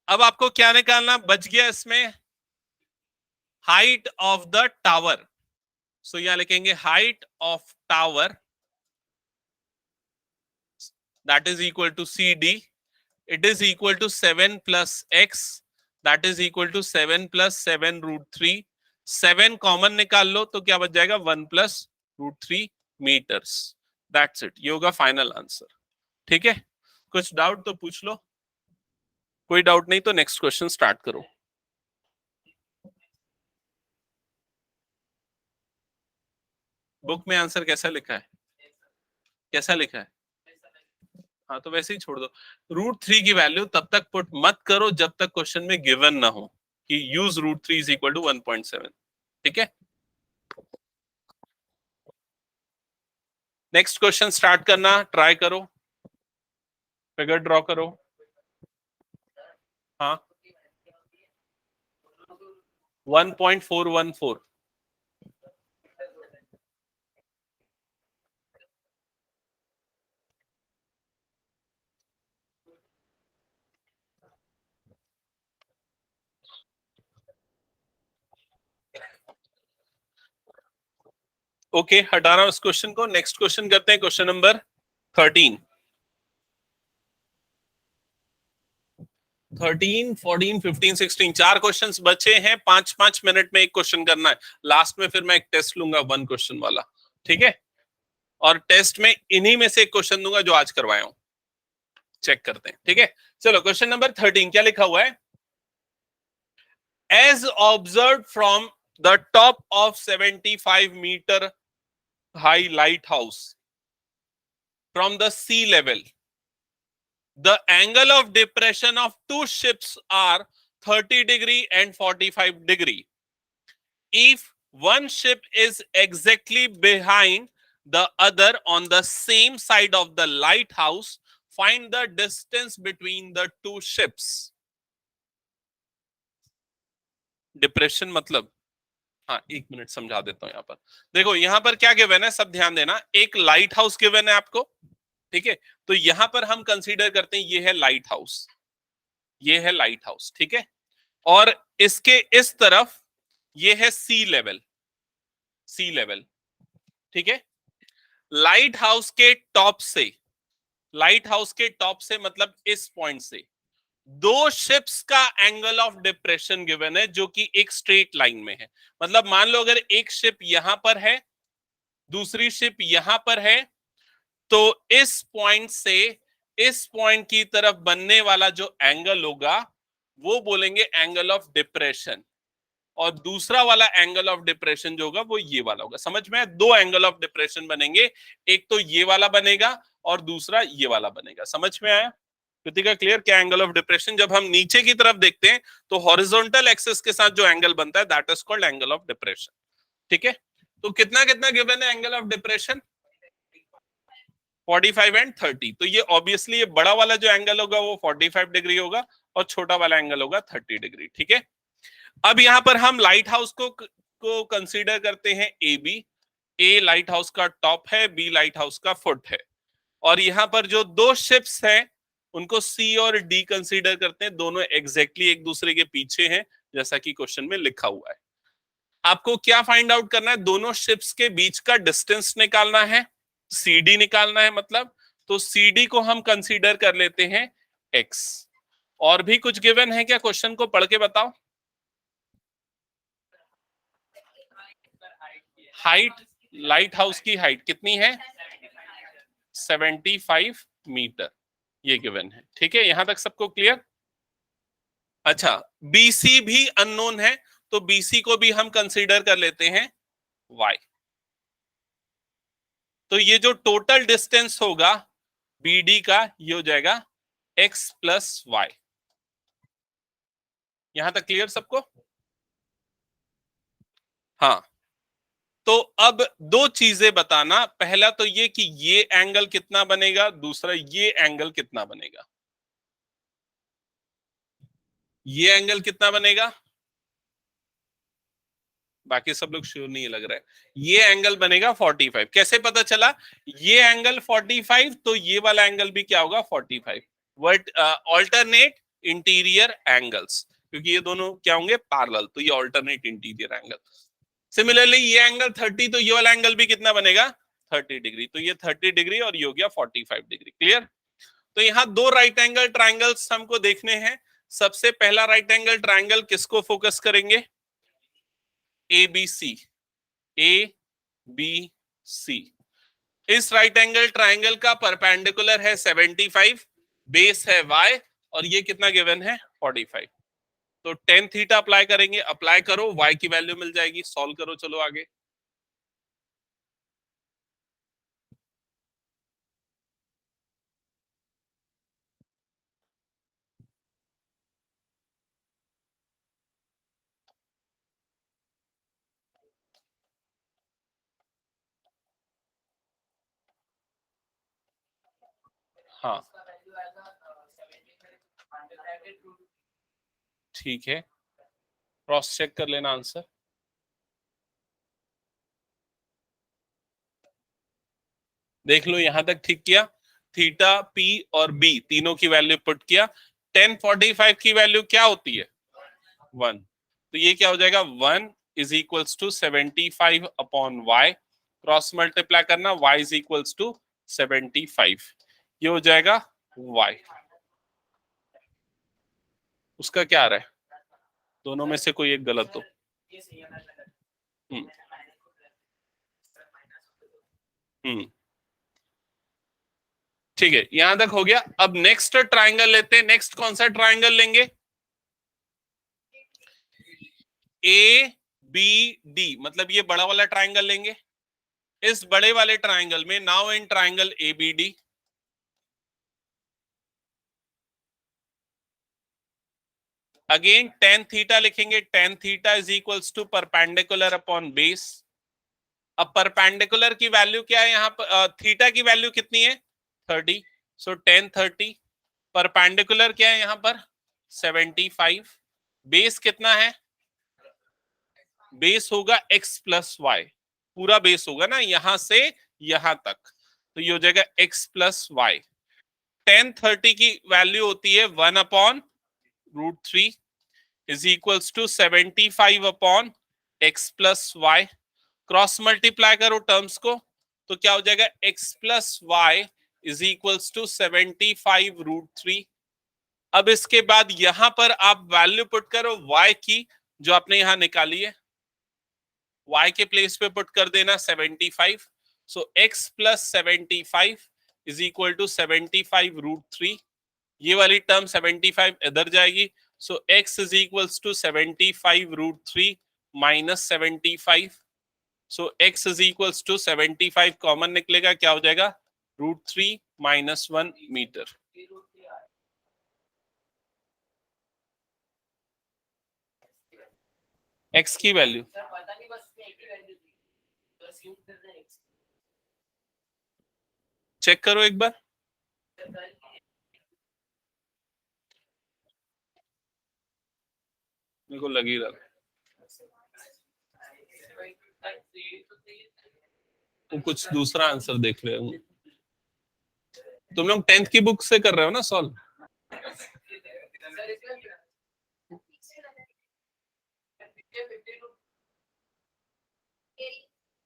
अब आपको क्या निकालना बच गया इसमें? Height of the tower. So यहां लिखेंगे height of tower that is equal to CD। It is equal to 7 plus x that is equal to 7 plus 7√3। 7 common निकाल लो तो क्या बच जाएगा? 1 प्लस √3 मीटर्स। That's it. ये होगा फाइनल आंसर। ठीक है, कुछ डाउट तो पूछ लो। कोई डाउट नहीं तो नेक्स्ट क्वेश्चन स्टार्ट करो। बुक में आंसर कैसा लिखा है? कैसा लिखा है? हाँ तो वैसे ही छोड़ दो। √3 की वैल्यू तब तक पुट मत करो जब तक क्वेश्चन में गिवन ना हो कि यूज √3 इज इक्वल टू 1.7। ठीक है, नेक्स्ट क्वेश्चन स्टार्ट करना ट्राई करो, फिगर ड्रॉ करो। हाँ, 1.414। ओके, हटा रहा हूं इस क्वेश्चन को। नेक्स्ट क्वेश्चन करते हैं, क्वेश्चन नंबर 13। 13 14 15 16 चार क्वेश्चंस बचे हैं। 5-5 मिनट में एक क्वेश्चन करना है। लास्ट में फिर मैं एक टेस्ट लूंगा 1 क्वेश्चन वाला। ठीक है, और टेस्ट में इन्हीं में से एक क्वेश्चन दूंगा जो आज करवाया हूं। चेक करते हैं। ठीक है, चलो क्वेश्चन नंबर 13 क्या लिखा हुआ है? As observe from the top of 75 metre high lighthouse from the sea level, the angle of depression of two ships are 30 degree and 45 degree. If one ship is exactly behind the other on the same side of the lighthouse. Find the distance between the two ships. Depression मतलब, हाँ एक minute समझा देता हूं। यहां पर देखो, यहां पर क्या गिवन है, सब ध्यान देना। एक लाइट हाउस गिवन है आपको, ठीक है। तो यहां पर हम कंसीडर करते हैं ये है लाइट हाउस, ये है लाइट हाउस, ठीक है। और इसके इस तरफ ये है सी लेवल, सी लेवल, ठीक है। लाइट हाउस के टॉप से, लाइट हाउस के टॉप से मतलब इस पॉइंट से दो शिप्स का एंगल ऑफ डिप्रेशन गिवन है, जो कि एक स्ट्रेट लाइन में है। मतलब मान लो अगर एक शिप यहां पर है, दूसरी शिप यहां पर है, तो इस पॉइंट से इस पॉइंट की तरफ बनने वाला जो एंगल होगा वो बोलेंगे एंगल ऑफ डिप्रेशन। और दूसरा वाला एंगल ऑफ डिप्रेशन जो होगा वो ये वाला होगा। समझ में? दो एंगल ऑफ डिप्रेशन बनेंगे, एक तो ये वाला बनेगा और दूसरा ये वाला बनेगा। समझ में आया कृतिका? क्लियर? क्या एंगल ऑफ डिप्रेशन, जब हम नीचे की तरफ देखते हैं तो हॉरिजॉन्टल एक्सिस के साथ जो एंगल बनता है that is called angle of depression, ठीक है। तो कितना कितना गिवन है एंगल ऑफ डिप्रेशन? 45 एंड 30। तो ये ऑब्वियसली ये बड़ा वाला जो एंगल होगा वो 45 डिग्री होगा और छोटा वाला एंगल होगा 30 डिग्री, ठीक है। अब यहां पर हम लाइट हाउस को कंसीडर करते हैं A B. A lighthouse का टॉप है, बी लाइट हाउस का फुट है। और यहां पर जो दो शिप्स हैं उनको सी और डी कंसीडर करते हैं। दोनों एग्जैक्टली एक दूसरे के पीछे हैं, जैसा कि क्वेश्चन में लिखा हुआ है। आपको क्या फाइंड आउट करना है? दोनों शिप्स के बीच का डिस्टेंस निकालना है, सीडी निकालना है मतलब। तो सीडी को हम कंसीडर कर लेते हैं एक्स। और भी कुछ गिवन है क्या? क्वेश्चन को पढ़ के बताओ। हाइट, लाइट हाउस की हाइट कितनी है? 75 मीटर, ये गिवन है, ठीक है। यहां तक सबको क्लियर? अच्छा, बीसी भी अननोन है, तो बीसी को भी हम कंसीडर कर लेते हैं वाई। तो ये जो टोटल डिस्टेंस होगा बीडी का ये हो जाएगा एक्स प्लस वाई। यहां तक क्लियर सबको? हाँ। तो अब दो चीजें बताना, पहला तो ये कि ये एंगल कितना बनेगा, दूसरा ये एंगल कितना बनेगा। ये एंगल कितना बनेगा? बाकी सब लोग श्योर नहीं लग रहा है। ये एंगल बनेगा 45। कैसे पता चला? ये एंगल 45 तो ये वाला एंगल भी क्या होगा? 45। वर्ट ऑल्टरनेट इंटीरियर एंगल्स, क्योंकि ये दोनों क्या होंगे? पैरेलल, तो ये ऑल्टरनेट इंटीरियर एंगल। सिमिलरली ये एंगल 30 तो ये वाला एंगल भी कितना बनेगा? 30 डिग्री। तो ये 30 डिग्री और ये हो गया 45 डिग्री। क्लियर? तो यहाँ दो राइट एंगल ट्राइंगल्स हमको देखने हैं। सबसे पहला राइट एंगल ट्राइंगल किसको फोकस करेंगे? A B C, A B C. इस राइट एंगल ट्राइंगल का परपेंडिकुलर है 75, बेस है y और ये कितना गिवन है? 45। तो टेन थीटा अप्लाई करेंगे, अप्लाई करो, y की वैल्यू मिल जाएगी। सॉल्व करो, चलो आगे। हाँ ठीक है, क्रॉस चेक कर लेना आंसर। देख लो यहां तक ठीक किया। थीटा पी और बी तीनों की वैल्यू पुट किया। 1045 की वैल्यू क्या होती है? 1। तो ये क्या हो जाएगा? 1 is equals to 75 upon y. Cross multiply करना, y इज इक्वल्स टू 75। ये हो जाएगा y। उसका क्या आ रहा है? दोनों में से कोई एक गलत हो। हम्म हम्म ठीक है, यहां तक हो गया। अब नेक्स्ट ट्राइंगल लेते हैं। नेक्स्ट कौन सा ट्राइंगल लेंगे? ए बी डी, मतलब ये बड़ा वाला ट्राइंगल लेंगे। इस बड़े वाले ट्राइंगल में now in triangle A B D, again tan theta लिखेंगे। Tan theta is equals to perpendicular upon base. अब परपेंडिकुलर की वैल्यू क्या है यहाँ पर, थीटा की वैल्यू कितनी है 30, सो tan 30। परपेंडिकुलर क्या है यहाँ पर 75। बेस कितना है, बेस होगा x प्लस वाई, पूरा बेस होगा ना यहां से यहां तक, तो ये हो जाएगा x प्लस वाई। tan 30 की वैल्यू होती है 1/√3 is equals to 75/x plus y. Cross multiply करो टर्म्स को, तो क्या हो जाएगा x plus y is equals to 75√3। अब इसके बाद यहां पर आप वैल्यू पुट करो y की, जो आपने यहां निकाली है, y के प्लेस पे पुट कर देना 75। सो x प्लस 75 इज इक्वल टू 75√3। ये वाली टर्म 75 इधर जाएगी, so x is equals to 75√3 minus 75। So x is equals to 75 common निकलेगा, क्या हो जाएगा √3 माइनस 1 मीटर। x की वैल्यू चेक करो एक बार। मेरे को लग ही रहा तो कुछ दूसरा आंसर देख रहे हो तुम लोग। 10th की बुक से कर रहे हो ना सॉल्व?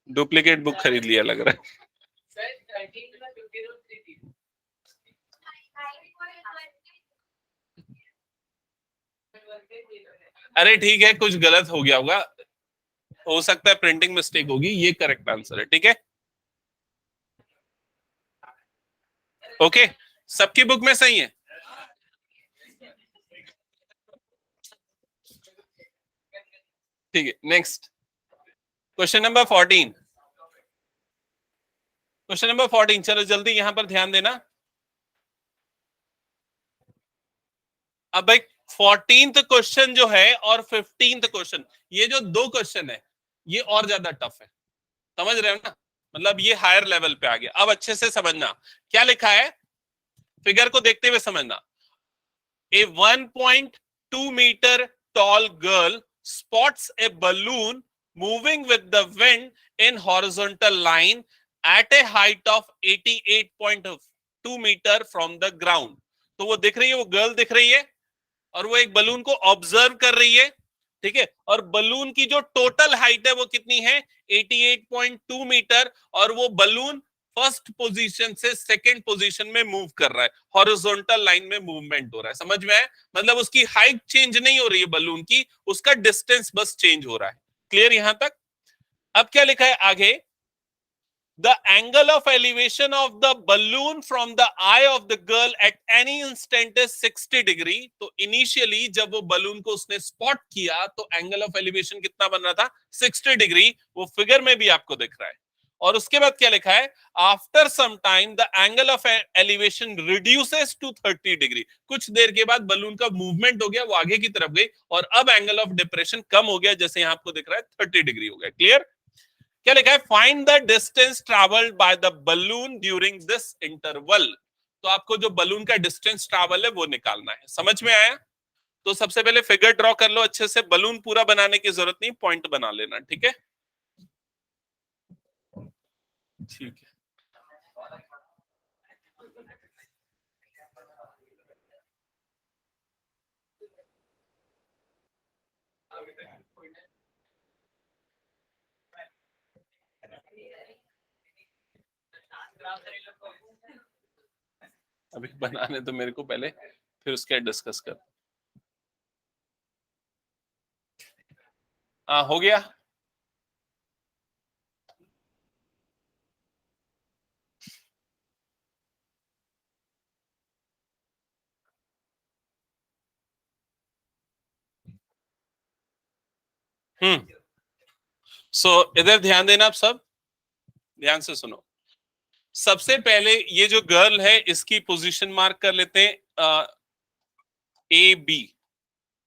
डुप्लीकेट बुक खरीद लिया लग रहा है। अरे ठीक है, कुछ गलत हो गया होगा, हो सकता है प्रिंटिंग मिस्टेक होगी, ये करेक्ट आंसर है, ठीक है। ओके, सबकी बुक में सही है। ठीक है, next question number 14। Question number 14, चलो जल्दी यहां पर ध्यान देना। अब भाई 14th क्वेश्चन जो है और 15th क्वेश्चन, ये जो दो क्वेश्चन है ये और ज्यादा टफ है, समझ रहे हो ना, मतलब ये हायर लेवल पे आ गया। अब अच्छे से समझना क्या लिखा है, फिगर को देखते हुए समझना। A 1.2 meter tall girl spots a balloon moving with the wind in horizontal line at a height of 88.2 meter from the ground। तो वो दिख रही है, वो गर्ल दिख रही है और वो एक बलून को ऑब्जर्व कर रही है, ठीक है। और बलून की जो टोटल हाइट है वो कितनी है 88.2 मीटर, और वो बलून फर्स्ट पोजीशन से सेकंड पोजीशन में मूव कर रहा है, हॉरिजॉन्टल लाइन में मूवमेंट हो रहा है, समझ में है? मतलब उसकी हाइट चेंज नहीं हो रही है बलून की, उसका डिस्टेंस बस चेंज हो रहा है। क्लियर यहां तक? अब क्या लिखा है आगे, the angle of elevation of the balloon from the eye of the girl at any instant is 60 degree। तो इनिशियली जब वो बलून को उसने स्पॉट किया तो एंगल ऑफ एलिवेशन कितना बन रहा था 60 डिग्री, वो फिगर में भी आपको दिख रहा है। और उसके बाद क्या लिखा है, after some time the angle of elevation reduces to 30 degree. कुछ देर के बाद बलून का मूवमेंट हो गया, वो आगे की तरफ गई और अब एंगल ऑफ डिप्रेशन कम हो गया, जैसे यहां आपको दिख रहा है 30 डिग्री हो गया। क्लियर? क्या लिखा है, find the distance travelled by the balloon during this interval. तो आपको जो बलून का डिस्टेंस ट्रैवल है वो निकालना है, समझ में आया? तो सबसे पहले फिगर ड्रॉ कर लो अच्छे से, बलून पूरा बनाने की जरूरत नहीं, पॉइंट बना लेना, ठीक है? ठीक है, अभी बनाने तो मेरे को पहले, फिर उसके डिस्कस कर। हाँ हो गया। सो इधर ध्यान देना आप सब, ध्यान से सुनो। सबसे पहले ये जो गर्ल है इसकी पोजीशन मार्क कर लेते हैं ए बी,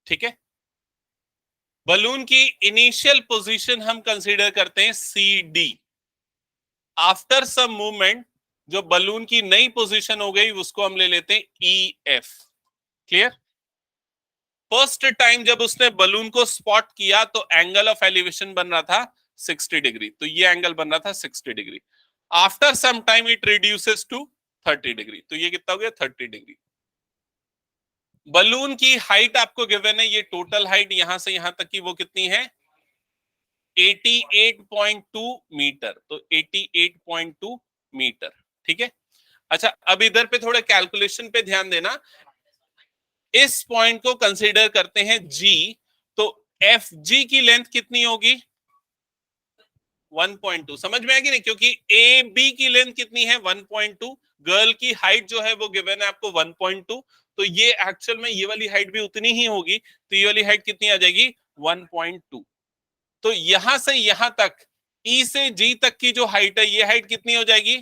ठीक है। बलून की इनिशियल पोजीशन हम कंसीडर करते हैं C D, after some movement जो बलून की नई पोजीशन हो गई उसको हम ले लेते हैं E F. Clear? First time जब उसने बलून को स्पॉट किया तो एंगल ऑफ एलिवेशन बन रहा था 60 डिग्री, तो ये एंगल बन रहा था 60 degree. After some time it reduces to 30 degree, तो ये कितना हो गया 30 डिग्री। बलून की हाइट आपको गिवन है, ये टोटल हाइट यहां से यहां तक की वो कितनी है 88.2 मीटर, तो 88.2 मीटर। ठीक है, अच्छा अब इधर पे थोड़ा कैलकुलेशन पे ध्यान देना। इस पॉइंट को कंसीडर करते हैं जी, तो एफ जी की लेंथ कितनी होगी 1.2। समझ में आया कि नहीं? क्योंकि ए बी की लेंथ कितनी है 1.2, गर्ल की हाइट जो है वो गिवन है आपको 1.2, तो ये एक्चुअल में ये वाली हाइट भी उतनी ही होगी, तो ये वाली हाइट कितनी आ जाएगी 1.2। तो यहां से यहां तक ई से जी तक की जो हाइट है ये हाइट कितनी हो जाएगी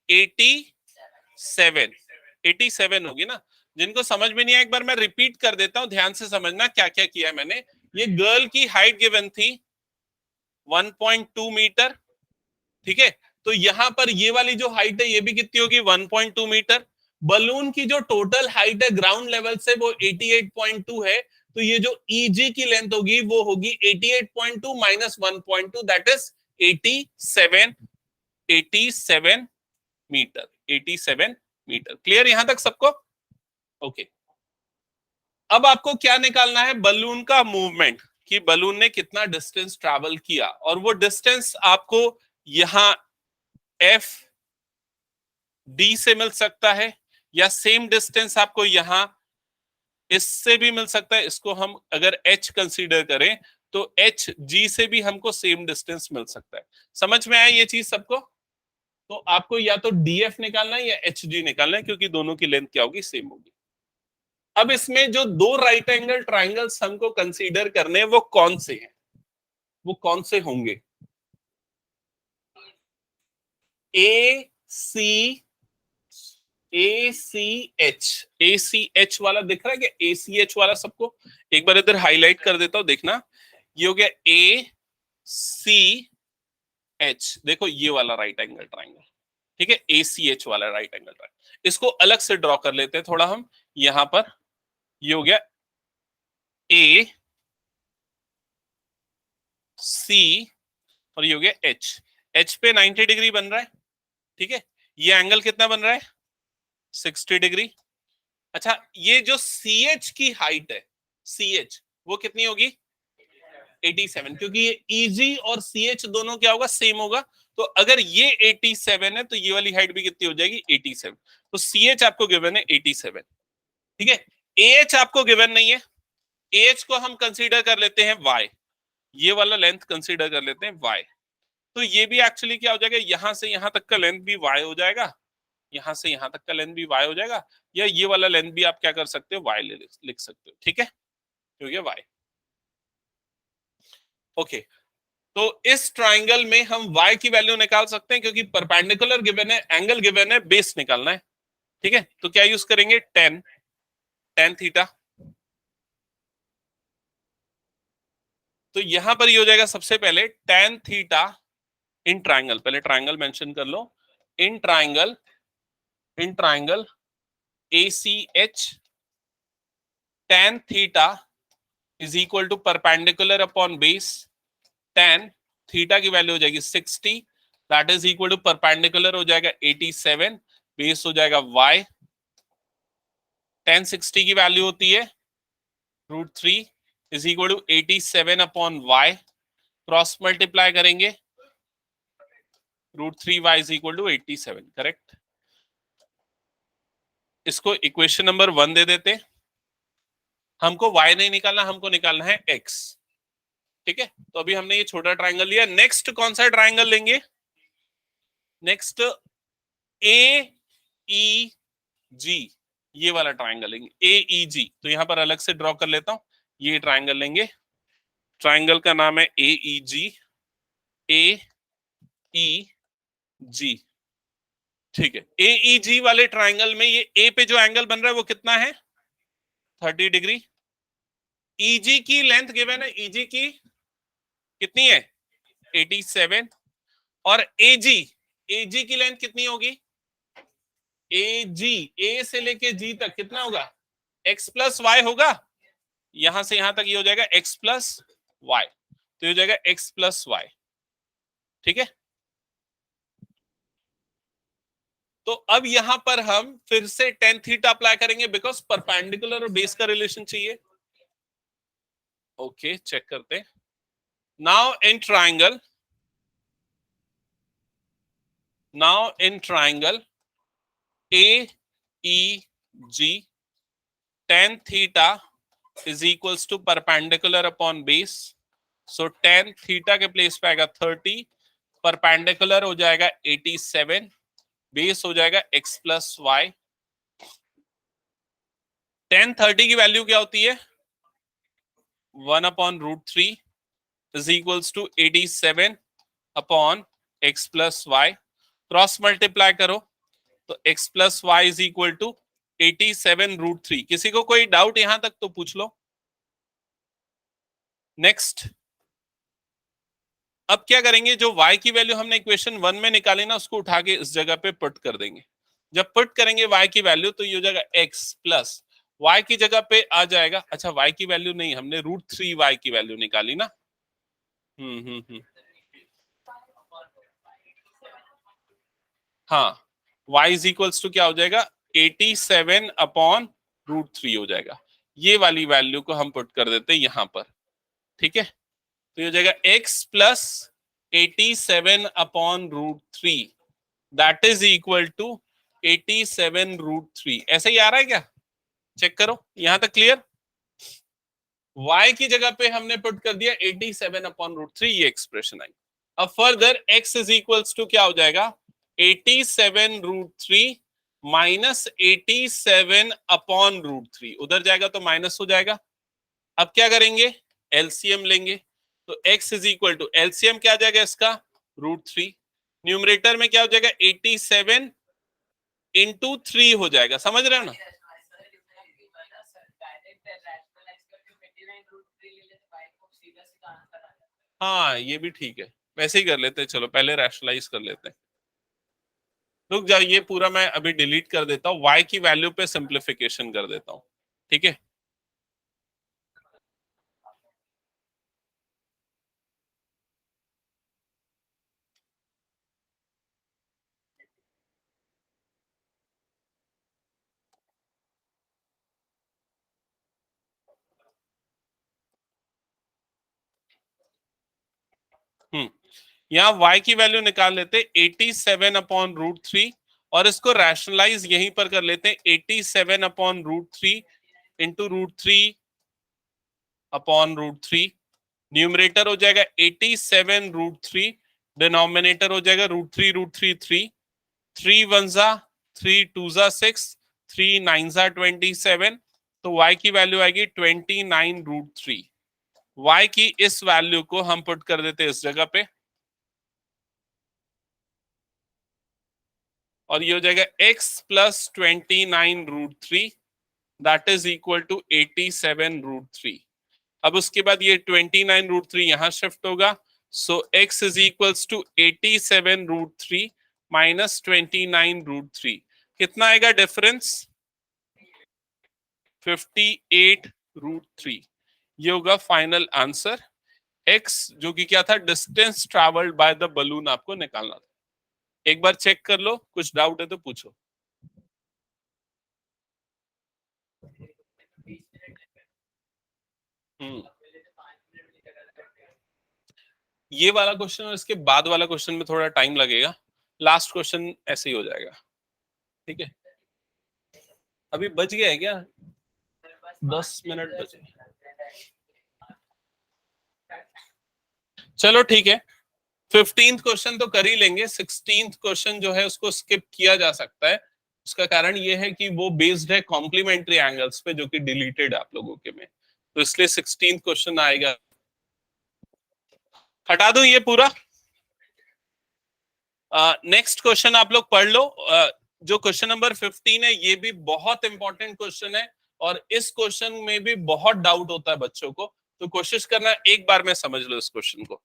87, 87 होगी ना। जिनको समझ में नहीं आया एक बार मैं रिपीट कर देता हूं, ध्यान से समझना क्या क्या किया है मैंने। ये गर्ल की हाइट गिवन थी 1.2 मीटर, ठीक है, तो यहां पर ये वाली जो हाइट है ये भी कितनी होगी 1.2 मीटर। बलून की जो टोटल हाइट है ग्राउंड लेवल से वो 88.2 है, तो ये जो ईजी की लेंथ होगी वो होगी 88.2 minus 1.2, that is 87, 87 metre, 87 metre. Clear यहां तक सबको? ओके, अब आपको क्या निकालना है बलून का मूवमेंट, कि बलून ने कितना डिस्टेंस ट्रैवल किया, और वो डिस्टेंस आपको यहां एफ डी से मिल सकता है, या सेम डिस्टेंस आपको यहां इससे भी मिल सकता है। इसको हम अगर एच कंसीडर करें तो एच जी से भी हमको सेम डिस्टेंस मिल सकता है। समझ में आया ये चीज सबको? तो आपको या तो डी एफ निकालना है या एच जी निकालना है, क्योंकि दोनों की लेंथ क्या होगी सेम होगी। अब इसमें जो दो राइट एंगल ट्राइंगल्स हमको कंसीडर करने हैं वो कौन से हैं, वो कौन से होंगे? ए सी एच वाला दिख रहा है क्या? ए सी एच वाला सबको एक बार इधर हाईलाइट कर देता हूं, देखना ये हो गया ए सी एच। देखो ये वाला राइट एंगल ट्राइंगल, ठीक है, ए सी एच वाला राइट एंगल ट्राइंगल। इसको अलग से ड्रॉ कर लेते हैं थोड़ा हम। यहां पर ये हो गया ए सी और ये हो गया एच। एच पे 90 डिग्री बन रहा है, ठीक है, ये एंगल कितना बन रहा है 60 डिग्री। अच्छा ये जो सी एच की हाइट है, सी एच वो कितनी होगी 87, क्योंकि ये ईजी और सी एच दोनों क्या होगा सेम होगा। तो अगर ये 87 है तो ये वाली हाइट भी कितनी हो जाएगी 87। तो सी एच आपको गिवन है 87, ठीक है। ए एच आपको गिवन नहीं है, ए एच को हम कंसीडर कर लेते हैं वाई, ये वाला लेंथ कंसीडर कर लेते हैं वाई। तो ये भी एक्चुअली क्या हो जाएगा, यहां से यहां तक का लेंथ भी वाई हो जाएगा, यहां से यहां तक का लेंथ भी वाई हो जाएगा, या ये वाला लेंथ भी आप क्या कर सकते हो वाई लिख सकते हो, ठीक है, क्योंकि वाई। ओके, तो इस ट्राइंगल में हम y की वैल्यू निकाल सकते हैं, क्योंकि परपेंडिकुलर गिवन है, एंगल गिवन है, बेस निकालना है, ठीक है। तो क्या यूज करेंगे tan थीटा। तो यहां पर ये हो जाएगा सबसे पहले tan थीटा इन ट्राइंगल, पहले ट्राइंगल मेंशन कर लो, in triangle ACH tan theta is equal to perpendicular upon base. tan theta की वैल्यू हो जाएगी 60, that is equal to perpendicular हो जाएगा 87, बेस हो जाएगा y। tan 60 की वैल्यू होती है √3 is equal to 87 upon y, cross multiply करेंगे √3y is equal to 87, correct. इसको इक्वेशन नंबर 1 दे देते, हमको y नहीं निकालना, हमको निकालना है x, ठीक है। तो अभी हमने ये छोटा ट्राइंगल लिया, नेक्स्ट कौन सा ट्राइंगल लेंगे, नेक्स्ट ए ई जी, ये वाला ट्राइंगल लेंगे ए ई जी। तो यहां पर अलग से ड्रॉ कर लेता हूं, ये ट्राइंगल लेंगे, ट्राइंगल का नाम है ए ई जी, ए ई जी, ठीक है। ए ई जी वाले ट्राइंगल में ये ए पे जो एंगल बन रहा है वो कितना है 30 डिग्री। ईजी की लेंथ गिवन है, ईजी की कितनी है 87, और एजी, एजी की लेंथ कितनी होगी? एजी, ए से लेके जी तक कितना होगा? एक्स प्लस वाई होगा। यहां से यहां तक ये हो जाएगा एक्स प्लस वाई, तो ये हो जाएगा एक्स प्लस वाई। ठीक है, तो अब यहां पर हम फिर से टेन थीटा अप्लाई करेंगे, बिकॉज परपेंडिकुलर और बेस का रिलेशन चाहिए। ओके, चेक करते हैं। Now in triangle, now in triangle A E G, tan theta is equals to perpendicular upon base. So tan theta के प्लेस पे आएगा 30, परपेंडिकुलर हो जाएगा 87, बेस हो जाएगा x प्लस वाई। टेन 30 की वैल्यू क्या होती है? 1/√3 is equals to 87 upon x plus y. Cross multiply करो तो x plus y is equal to 87√3। किसी को कोई डाउट यहां तक तो पूछ लो। नेक्स्ट, अब क्या करेंगे, जो y की वैल्यू हमने इक्वेशन 1 में निकाली ना, उसको उठा के इस जगह पे पुट कर देंगे। जब पुट करेंगे y की वैल्यू तो ये हो जाएगा x प्लस y की जगह पे आ जाएगा, अच्छा y की वैल्यू नहीं, हमने √3y की वैल्यू निकाली ना। हम्म, हाँ, y इज इक्वल्स टू क्या हो जाएगा? 87/√3 हो जाएगा। ये वाली वैल्यू को हम पुट कर देते हैं यहां पर। ठीक है, तो ये हो जाएगा x plus 87/√3 that is equal to 87√3। ऐसे ही आ रहा है क्या? चेक करो, यहां तक क्लियर? y की जगह पे हमने पुट कर दिया 87/√3, ये एक्सप्रेशन आई। अब further x is equals to क्या हो जाएगा? 87√3 माइनस 87/√3, उधर जाएगा तो माइनस हो जाएगा। अब क्या करेंगे? एलसीएम लेंगे, तो x is equal to LCM क्या आ जाएगा इसका? √3। न्यूमरेटर में क्या हो जाएगा? 87 इंटू 3 हो जाएगा, समझ रहे हो ना? हाँ, ये भी ठीक है, वैसे ही कर लेते हैं। चलो पहले रैशनलाइज कर लेते हैं। रुक जाओ, ये पूरा मैं अभी डिलीट कर देता हूँ, y की वैल्यू पे सिंप्लीफिकेशन कर देता हूँ। ठीक है, यहाँ y की वैल्यू निकाल लेते 87/√3 और इसको रैशनलाइज यहीं पर कर लेते हैं। 87/√3 इंटू √3/√3, न्यूमरेटर हो जाएगा 87√3, डिनोमिनेटर हो जाएगा √3 3 1 जा 3 2 जा 6, 3 9 जा 27, तो y की वैल्यू आएगी 29√3। y की इस वैल्यू को हम पुट कर देते हैं इस जगह पे, और ये हो जाएगा x plus 29√3 that is equal to 87√3। अब उसके बाद ये 29√3 यहां शिफ्ट होगा, so x is equals to 87√3 minus 29√3। कितना आएगा डिफरेंस? 58√3। ये होगा फाइनल आंसर। x जो कि क्या था? Distance travelled by the balloon आपको निकालना था। एक बार चेक कर लो, कुछ डाउट है तो पूछो। ये वाला क्वेश्चन और इसके बाद वाला क्वेश्चन में थोड़ा टाइम लगेगा, लास्ट क्वेश्चन ऐसे ही हो जाएगा। ठीक है, अभी बच गया है क्या? 10 मिनट बचे। चलो ठीक है, 15th क्वेश्चन तो कर ही लेंगे, 16th क्वेश्चन जो है उसको स्किप किया जा सकता है। उसका कारण ये है कि वो बेस्ड है कॉम्प्लीमेंट्री एंगल्स पे, जो कि डिलीटेड है आप लोगों के में, तो इसलिए 16th क्वेश्चन आएगा। हटा दो ये पूरा। नेक्स्ट क्वेश्चन आप लोग पढ़ लो। जो क्वेश्चन नंबर 15 है, ये भी बहुत इंपॉर्टेंट क्वेश्चन है, और इस क्वेश्चन में भी बहुत डाउट होता है बच्चों को, तो कोशिश करना एक बार में समझ लो इस क्वेश्चन को।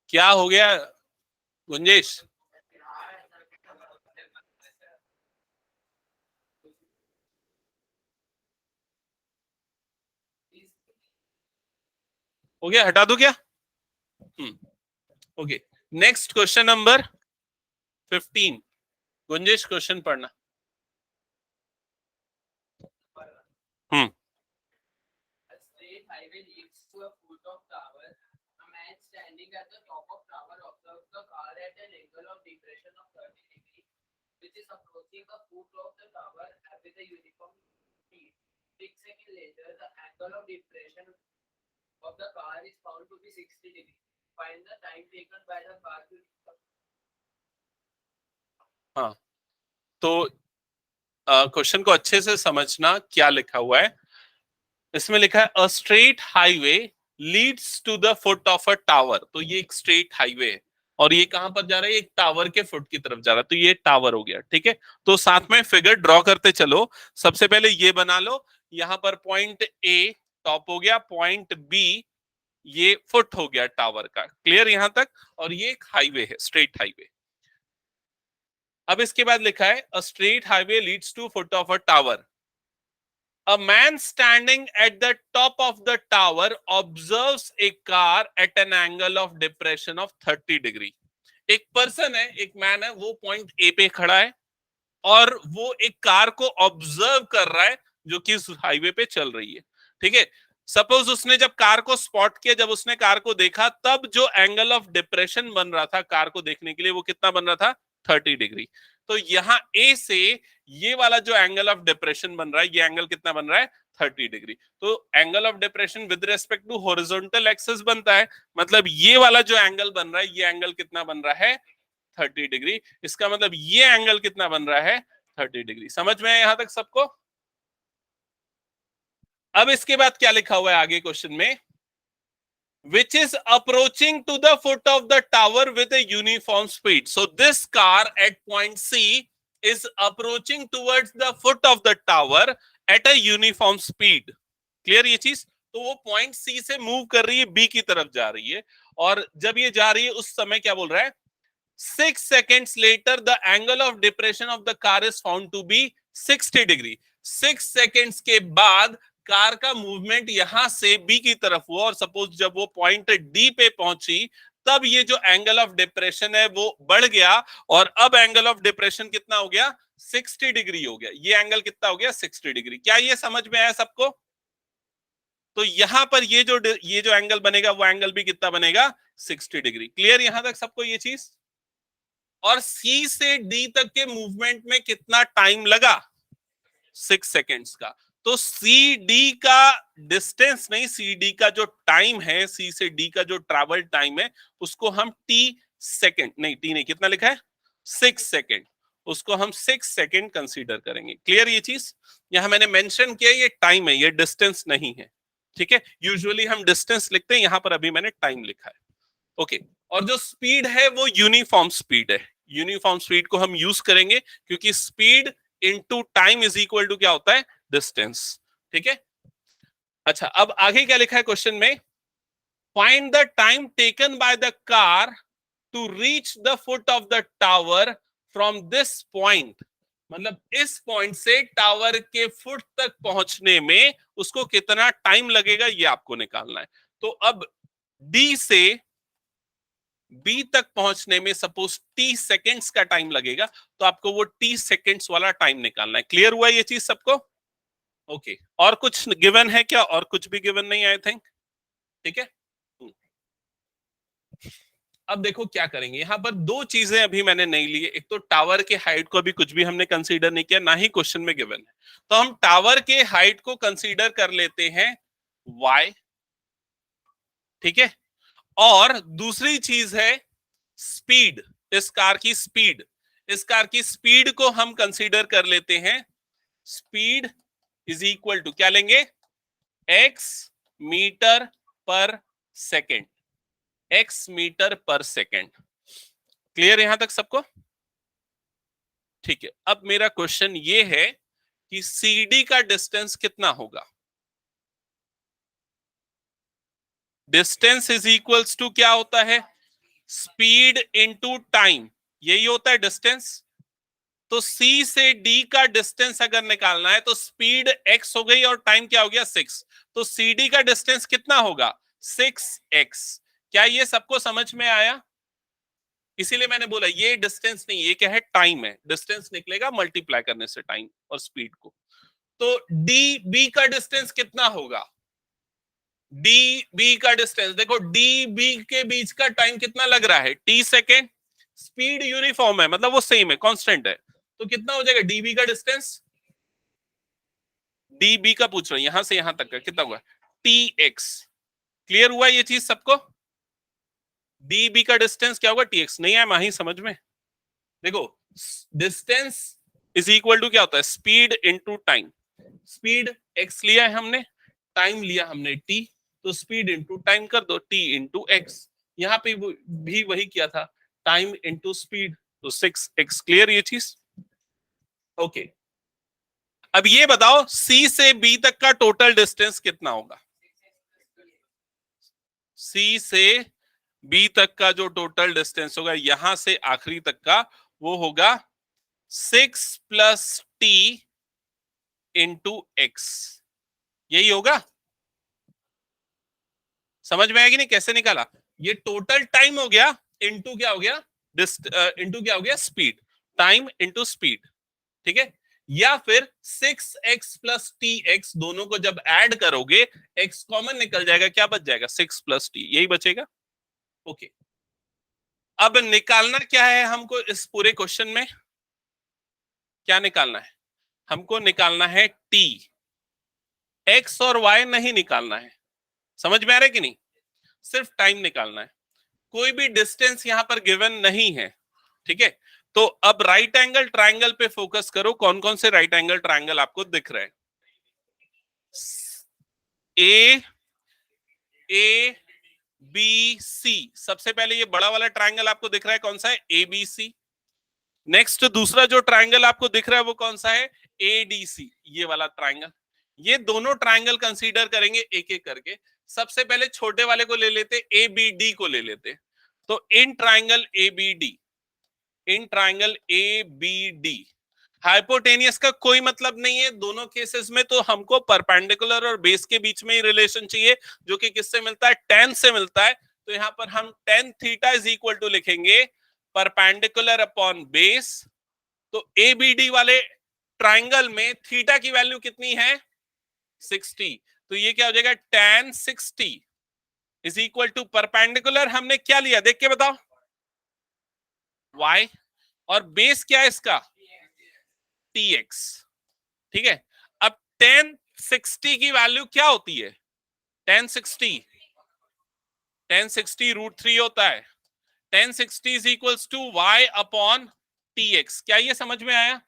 क्या हो गया गुंजेश? हो गया, हटा दो क्या? Okay, next question number 15। Gunjesh question पढ़ना। हम्म हाँ, तो क्वेश्चन को अच्छे से समझना क्या लिखा हुआ है। इसमें लिखा है a straight highway leads to the foot of a tower. तो ये एक स्ट्रेट हाईवे है और ये कहां पर जा रहा है? एक टावर के फुट की तरफ जा रहा है, तो ये टावर हो गया। ठीक है, तो साथ में फिगर ड्रॉ करते चलो। सबसे पहले ये बना लो, यहां पर पॉइंट ए टॉप हो गया, पॉइंट बी ये फुट हो गया टावर का। क्लियर यहां तक? और ये एक हाईवे है, स्ट्रेट हाईवे। अब इसके बाद लिखा है a straight highway leads to foot of a tower. A man standing at the top of the tower observes a car at an angle of depression of 30 degree. एक person है, एक man है, वो पॉइंट ए पे खड़ा है और वो एक कार को ऑब्जर्व कर रहा है जो कि इस हाईवे पे चल रही है। ठीक है, सपोज उसने जब कार को स्पॉट किया, जब उसने कार को देखा, तब जो एंगल ऑफ डिप्रेशन बन रहा था कार को देखने के लिए, वो कितना बन रहा था? 30 डिग्री। तो यहाँ ए से ये वाला जो एंगल ऑफ डिप्रेशन बन रहा है, ये एंगल कितना बन रहा है? 30 डिग्री। तो angle of depression with respect to horizontal axis बनता है, मतलब ये वाला जो एंगल बन रहा है, ये एंगल कितना बन रहा है? 30 डिग्री। इसका मतलब ये एंगल कितना बन रहा है? 30 डिग्री। समझ में है यहां तक सबको? अब इसके बाद क्या लिखा हुआ है आगे क्वेश्चन में? which is approaching to the foot of the tower with a uniform speed. So this car at point C is approaching towards the foot of the tower at a uniform speed. Clear ये चीज? तो वो point सी से move कर रही है, B की तरफ जा रही है, और जब ये जा रही है उस समय क्या बोल रहा है? 6 seconds later the angle of depression of the car is found to be 60 degree. 6 seconds के बाद कार का मूवमेंट यहां से बी की तरफ हुआ, और सपोज जब वो पॉइंट डी पे पहुंची, तब ये जो एंगल ऑफ डिप्रेशन है वो बढ़ गया, और अब एंगल ऑफ डिप्रेशन कितना हो गया? 60 डिग्री हो गया। ये एंगल कितना हो गया? 60 डिग्री। क्या ये समझ में आया सबको? तो यहां पर ये जो एंगल बनेगा, वो एंगल भी कितना बनेगा? 60 डिग्री। क्लियर यहां तक सबको ये चीज? और सी से डी तक के मूवमेंट में कितना टाइम लगा? 6 सेकेंड्स का। तो सी डी का डिस्टेंस नहीं, सी डी का जो टाइम है, सी से डी का जो ट्रैवल टाइम है, उसको हम टी सेकेंड, नहीं टी नहीं, कितना लिखा है? 6 सेकेंड। उसको हम 6 सेकेंड कंसीडर करेंगे। क्लियर ये चीज? यहां मैंने मेंशन किया ये टाइम है, ये डिस्टेंस नहीं है। ठीक है, यूजुअली हम डिस्टेंस लिखते हैं, यहां पर अभी मैंने टाइम लिखा है। ओके, और जो स्पीड है वो यूनिफॉर्म स्पीड है। यूनिफॉर्म स्पीड को हम यूज करेंगे क्योंकि speed into time is equal to क्या होता है? डिस्टेंस। ठीक है, अच्छा अब आगे क्या लिखा है क्वेश्चन में? Find the time taken by the car to reach the foot of the tower from this point. मतलब इस पॉइंट से टावर के फुट तक पहुंचने में उसको कितना टाइम लगेगा, ये आपको निकालना है। तो अब डी से बी तक पहुंचने में सपोज टी सेकेंड्स का टाइम लगेगा, तो आपको वो टी सेकेंड्स वाला टाइम निकालना है। क्लियर हुआ ये चीज सबको? ओके, और कुछ गिवन है क्या? और कुछ भी गिवन नहीं, आई थिंक। ठीक है, अब देखो क्या करेंगे। यहां पर दो चीजें अभी मैंने नहीं ली है। एक तो टावर के हाइट को अभी कुछ भी हमने कंसीडर नहीं किया, ना ही क्वेश्चन में गिवन है। तो हम टावर के हाइट को कंसीडर कर लेते हैं y। ठीक है, और दूसरी चीज है स्पीड, इस कार की स्पीड। इस कार की स्पीड को हम कंसीडर कर लेते हैं, स्पीड इज इक्वल टू क्या लेंगे? x मीटर पर सेकेंड। x मीटर पर सेकेंड। क्लियर यहां तक सबको? ठीक है, अब मेरा क्वेश्चन ये है कि CD का डिस्टेंस कितना होगा? डिस्टेंस इज इक्वल्स टू क्या होता है? स्पीड इंटू टाइम, यही होता है डिस्टेंस। तो C से D का डिस्टेंस अगर निकालना है तो स्पीड x हो गई और टाइम क्या हो गया 6, तो CD का डिस्टेंस कितना होगा 6x। क्या ये सबको समझ में आया? इसीलिए मैंने बोला ये डिस्टेंस नहीं, ये क्या है, टाइम है। डिस्टेंस निकलेगा मल्टीप्लाई करने से टाइम और स्पीड को। तो डी बी का डिस्टेंस कितना होगा, डी बी का डिस्टेंस देखो, डी बी के बीच का टाइम कितना लग रहा है t सेकेंड, स्पीड यूनिफॉर्म है मतलब वो सेम है, कांस्टेंट है, तो कितना हो जाएगा डीबी का डिस्टेंस, डीबी का पूछ रहा हूं यहां से यहां तक का कितना हुआ टी एक्स। क्लियर हुआ ये चीज सबको? डीबी का डिस्टेंस क्या होगा टी एक्स। नहीं है माही समझ में? देखो डिस्टेंस इज इक्वल टू क्या होता है speed into time. Speed x लिया है हमने, टाइम लिया हमने टी, तो स्पीड इनटू टाइम कर दो, टी इनटू एक्स। यहाँ पे भी वही किया था, टाइम इनटू स्पीड, तो 6x। क्लियर ये चीज? ओके अब ये बताओ सी से बी तक का टोटल डिस्टेंस कितना होगा? सी से बी तक का जो टोटल डिस्टेंस होगा यहां से आखिरी तक का, वो होगा 6 प्लस टी इंटू एक्स। यही होगा? समझ में आएगी नहीं कैसे निकाला? ये टोटल टाइम हो गया, इंटू क्या हो गया, इंटू क्या हो गया स्पीड, टाइम इंटू स्पीड। ठीक है, या फिर 6x प्लस टी एक्स, दोनों को जब ऐड करोगे x कॉमन निकल जाएगा, क्या बच जाएगा 6 प्लस टी, यही बचेगा। ओके अब निकालना क्या है हमको इस पूरे क्वेश्चन में? क्या निकालना है हमको? निकालना है t, x और y नहीं निकालना है। समझ में आ रहा है कि नहीं? सिर्फ टाइम निकालना है। कोई भी डिस्टेंस यहां पर गिवन नहीं है। ठीक है, तो अब राइट एंगल ट्रायंगल पे फोकस करो। कौन कौन से राइट एंगल ट्रायंगल आपको दिख रहे हैं? ए, ए बी सी। सबसे पहले ये बड़ा वाला ट्रायंगल आपको दिख रहा है, कौन सा है? A B C. नेक्स्ट दूसरा जो ट्रायंगल आपको दिख रहा है वो कौन सा है? ए डी सी, ये वाला ट्रायंगल। ये दोनों ट्रायंगल कंसीडर करेंगे एक एक करके। सबसे पहले छोटे वाले को ले लेते, ए बी डी को ले लेते। तो in triangle A B D, in triangle A B D hypotenuse का कोई मतलब नहीं है दोनों केसेस में, तो हमको परपेंडिकुलर और बेस के बीच में ही रिलेशन चाहिए, जो कि किससे मिलता है? tan से मिलता है। तो यहां पर हम tan theta is equal to लिखेंगे परपेंडिकुलर अपॉन बेस। तो एबीडी वाले ट्राइंगल में थीटा की वैल्यू कितनी है? 60। तो ये क्या हो जाएगा? tan 60 is equal to perpendicular हमने क्या लिया देख के बताओ? y, और बेस क्या है इसका? tx। ठीक है, अब tan 60 की वैल्यू क्या होती है? tan 60 √3 होता है। tan 60 is equals to y upon tx। क्या ये समझ में आया?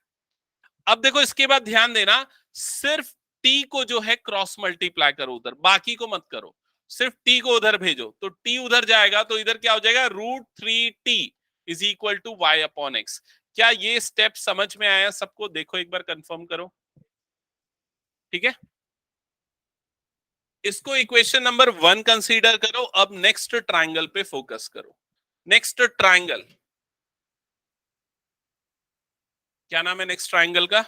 अब देखो इसके बाद ध्यान देना, सिर्फ t को जो है क्रॉस मल्टीप्लाई करो उधर, बाकी को मत करो। सिर्फ t को उधर भेजो, तो t उधर जाएगा तो इधर क्या हो जाएगा? √3t is equal to y upon x। क्या ये स्टेप समझ में आया सबको? देखो एक बार कंफर्म करो। ठीक है, इसको इक्वेशन नंबर 1 कंसीडर करो। अब नेक्स्ट ट्रायंगल पे फोकस करो। नेक्स्ट ट्रायंगल, क्या नाम है नेक्स्ट ट्रायंगल का?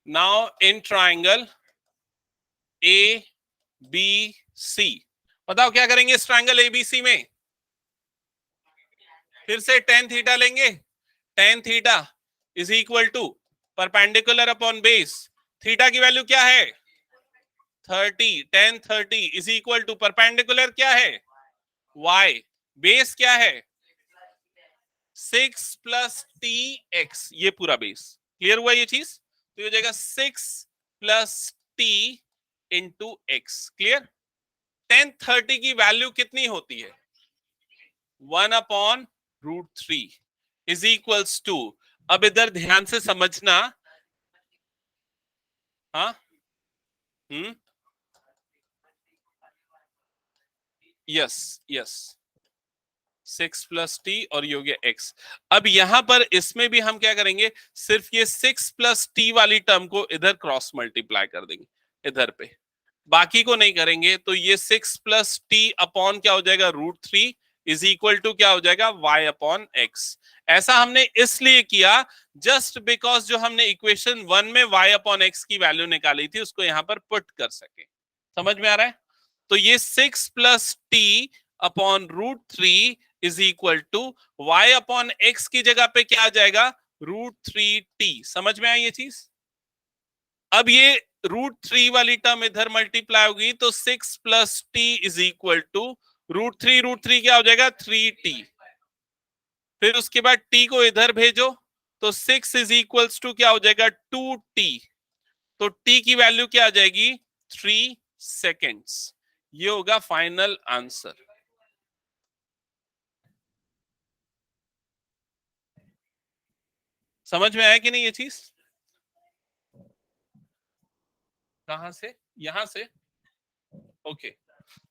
Now in triangle A B C, बताओ क्या करेंगे इस ट्रायंगल एबीसी में? फिर से tan थीटा लेंगे। tan theta is equal to perpendicular upon base. Theta की वैल्यू क्या है? 30। tan 30 is equal to perpendicular क्या है? y, बेस क्या है? 6 प्लस टी एक्स, ये पूरा बेस। क्लियर हुआ ये चीज? तो ये हो जाएगा 6 plus T into x. Clear? tan 30 की वैल्यू कितनी होती है? 1 अपॉन √3 इज इक्वल्स टू, अब इधर ध्यान से समझना। हाँ, यस यस, 6 प्लस टी और ये हो गया एक्स। अब यहां पर इसमें भी हम क्या करेंगे? सिर्फ ये 6 प्लस टी वाली टर्म को इधर क्रॉस मल्टीप्लाई कर देंगे इधर पे, बाकी को नहीं करेंगे। तो ये 6 प्लस टी अपॉन क्या हो जाएगा? √3 इज इक्वल टू क्या हो जाएगा, y अपॉन x। ऐसा हमने इसलिए किया जस्ट बिकॉज जो हमने इक्वेशन 1 में y अपॉन x की वैल्यू निकाली थी उसको यहां पर पुट कर सके। समझ में आ रहा है? तो ये 6 plus t upon root 3 is equal to y upon x की जगह पे क्या आ जाएगा, रूट 3t। समझ में आई ये चीज? अब ये रूट 3 वाली टर्म इधर मल्टीप्लाई होगी तो 6 plus t is equal to root 3 क्या हो जाएगा, 3t। फिर उसके बाद t को इधर भेजो तो 6 इज इक्वल्स टू क्या हो जाएगा, 2t। तो t की वैल्यू क्या आ जाएगी, 3 सेकेंड्स। ये होगा फाइनल आंसर। समझ में आया कि नहीं ये चीज? कहां से, यहां से? ओके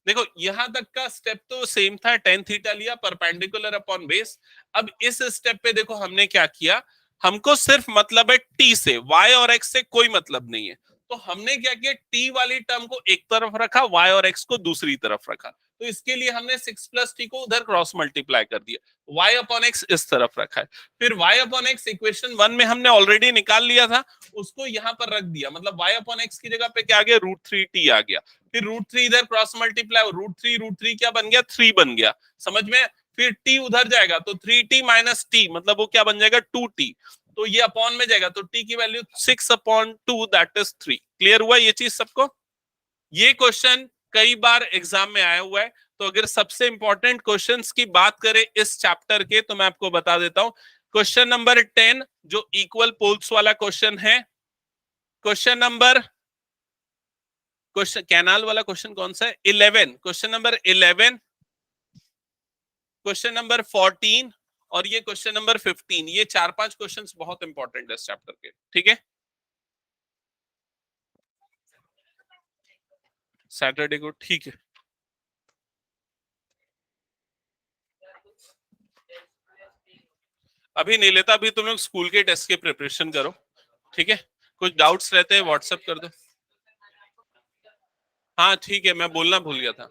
देखो यहां तक का स्टेप तो सेम था, टेन थीटा लिया परपेंडिकुलर अपॉन बेस। अब इस स्टेप पे देखो हमने क्या किया, हमको सिर्फ मतलब है टी से, वाई और एक्स से कोई मतलब नहीं है। तो हमने क्या किया, टी वाली टर्म को एक तरफ रखा, वाई और एक्स को दूसरी तरफ रखा। तो इसके लिए हमने 6 प्लस टी को उधर क्रॉस मल्टीप्लाई कर दिया, वाई अपॉन एक्स इस तरफ रखा है। फिर वाई अपॉन एक्स इक्वेशन 1 में हमने ऑलरेडी निकाल लिया था, उसको यहां पर रख दिया, मतलब वाई अपॉन एक्स की जगह पे क्या आ गया, रूट 3t आ गया। फिर रूट 3 इधर क्रॉस मल्टीप्लाई, रूट थ्री क्या बन गया, 3 बन गया। समझ में? फिर t उधर जाएगा तो 3t माइनस टी, मतलब वो क्या बन जाएगा, 2t। तो ये अपॉन में जाएगा तो t की value 6 upon 2 that is 3। Clear हुआ ये चीज सबको? ये क्वेश्चन कई बार एग्जाम में आया हुआ है। तो अगर सबसे इंपॉर्टेंट क्वेश्चंस की बात करें इस चैप्टर के तो मैं आपको बता देता हूं। क्वेश्चन नंबर 10 जो इक्वल पोल्स वाला क्वेश्चन है, क्वेश्चन नंबर, क्वेश्चन कैनाल वाला क्वेश्चन कौन सा है, 11, क्वेश्चन नंबर 11, क्वेश्चन नंबर 14 और ये क्वेश्चन नंबर 15। ये 4-5 क्वेश्चंस बहुत इंपॉर्टेंट है इस चैप्टर के। ठीक है, सैटरडे को, ठीक है। अभी नहीं लेता, अभी तुम लोग स्कूल के टेस्ट के प्रिपरेशन करो। ठीक है, कुछ डाउट्स रहते हैं व्हाट्सएप कर दो। हाँ ठीक है, मैं बोलना भूल गया था।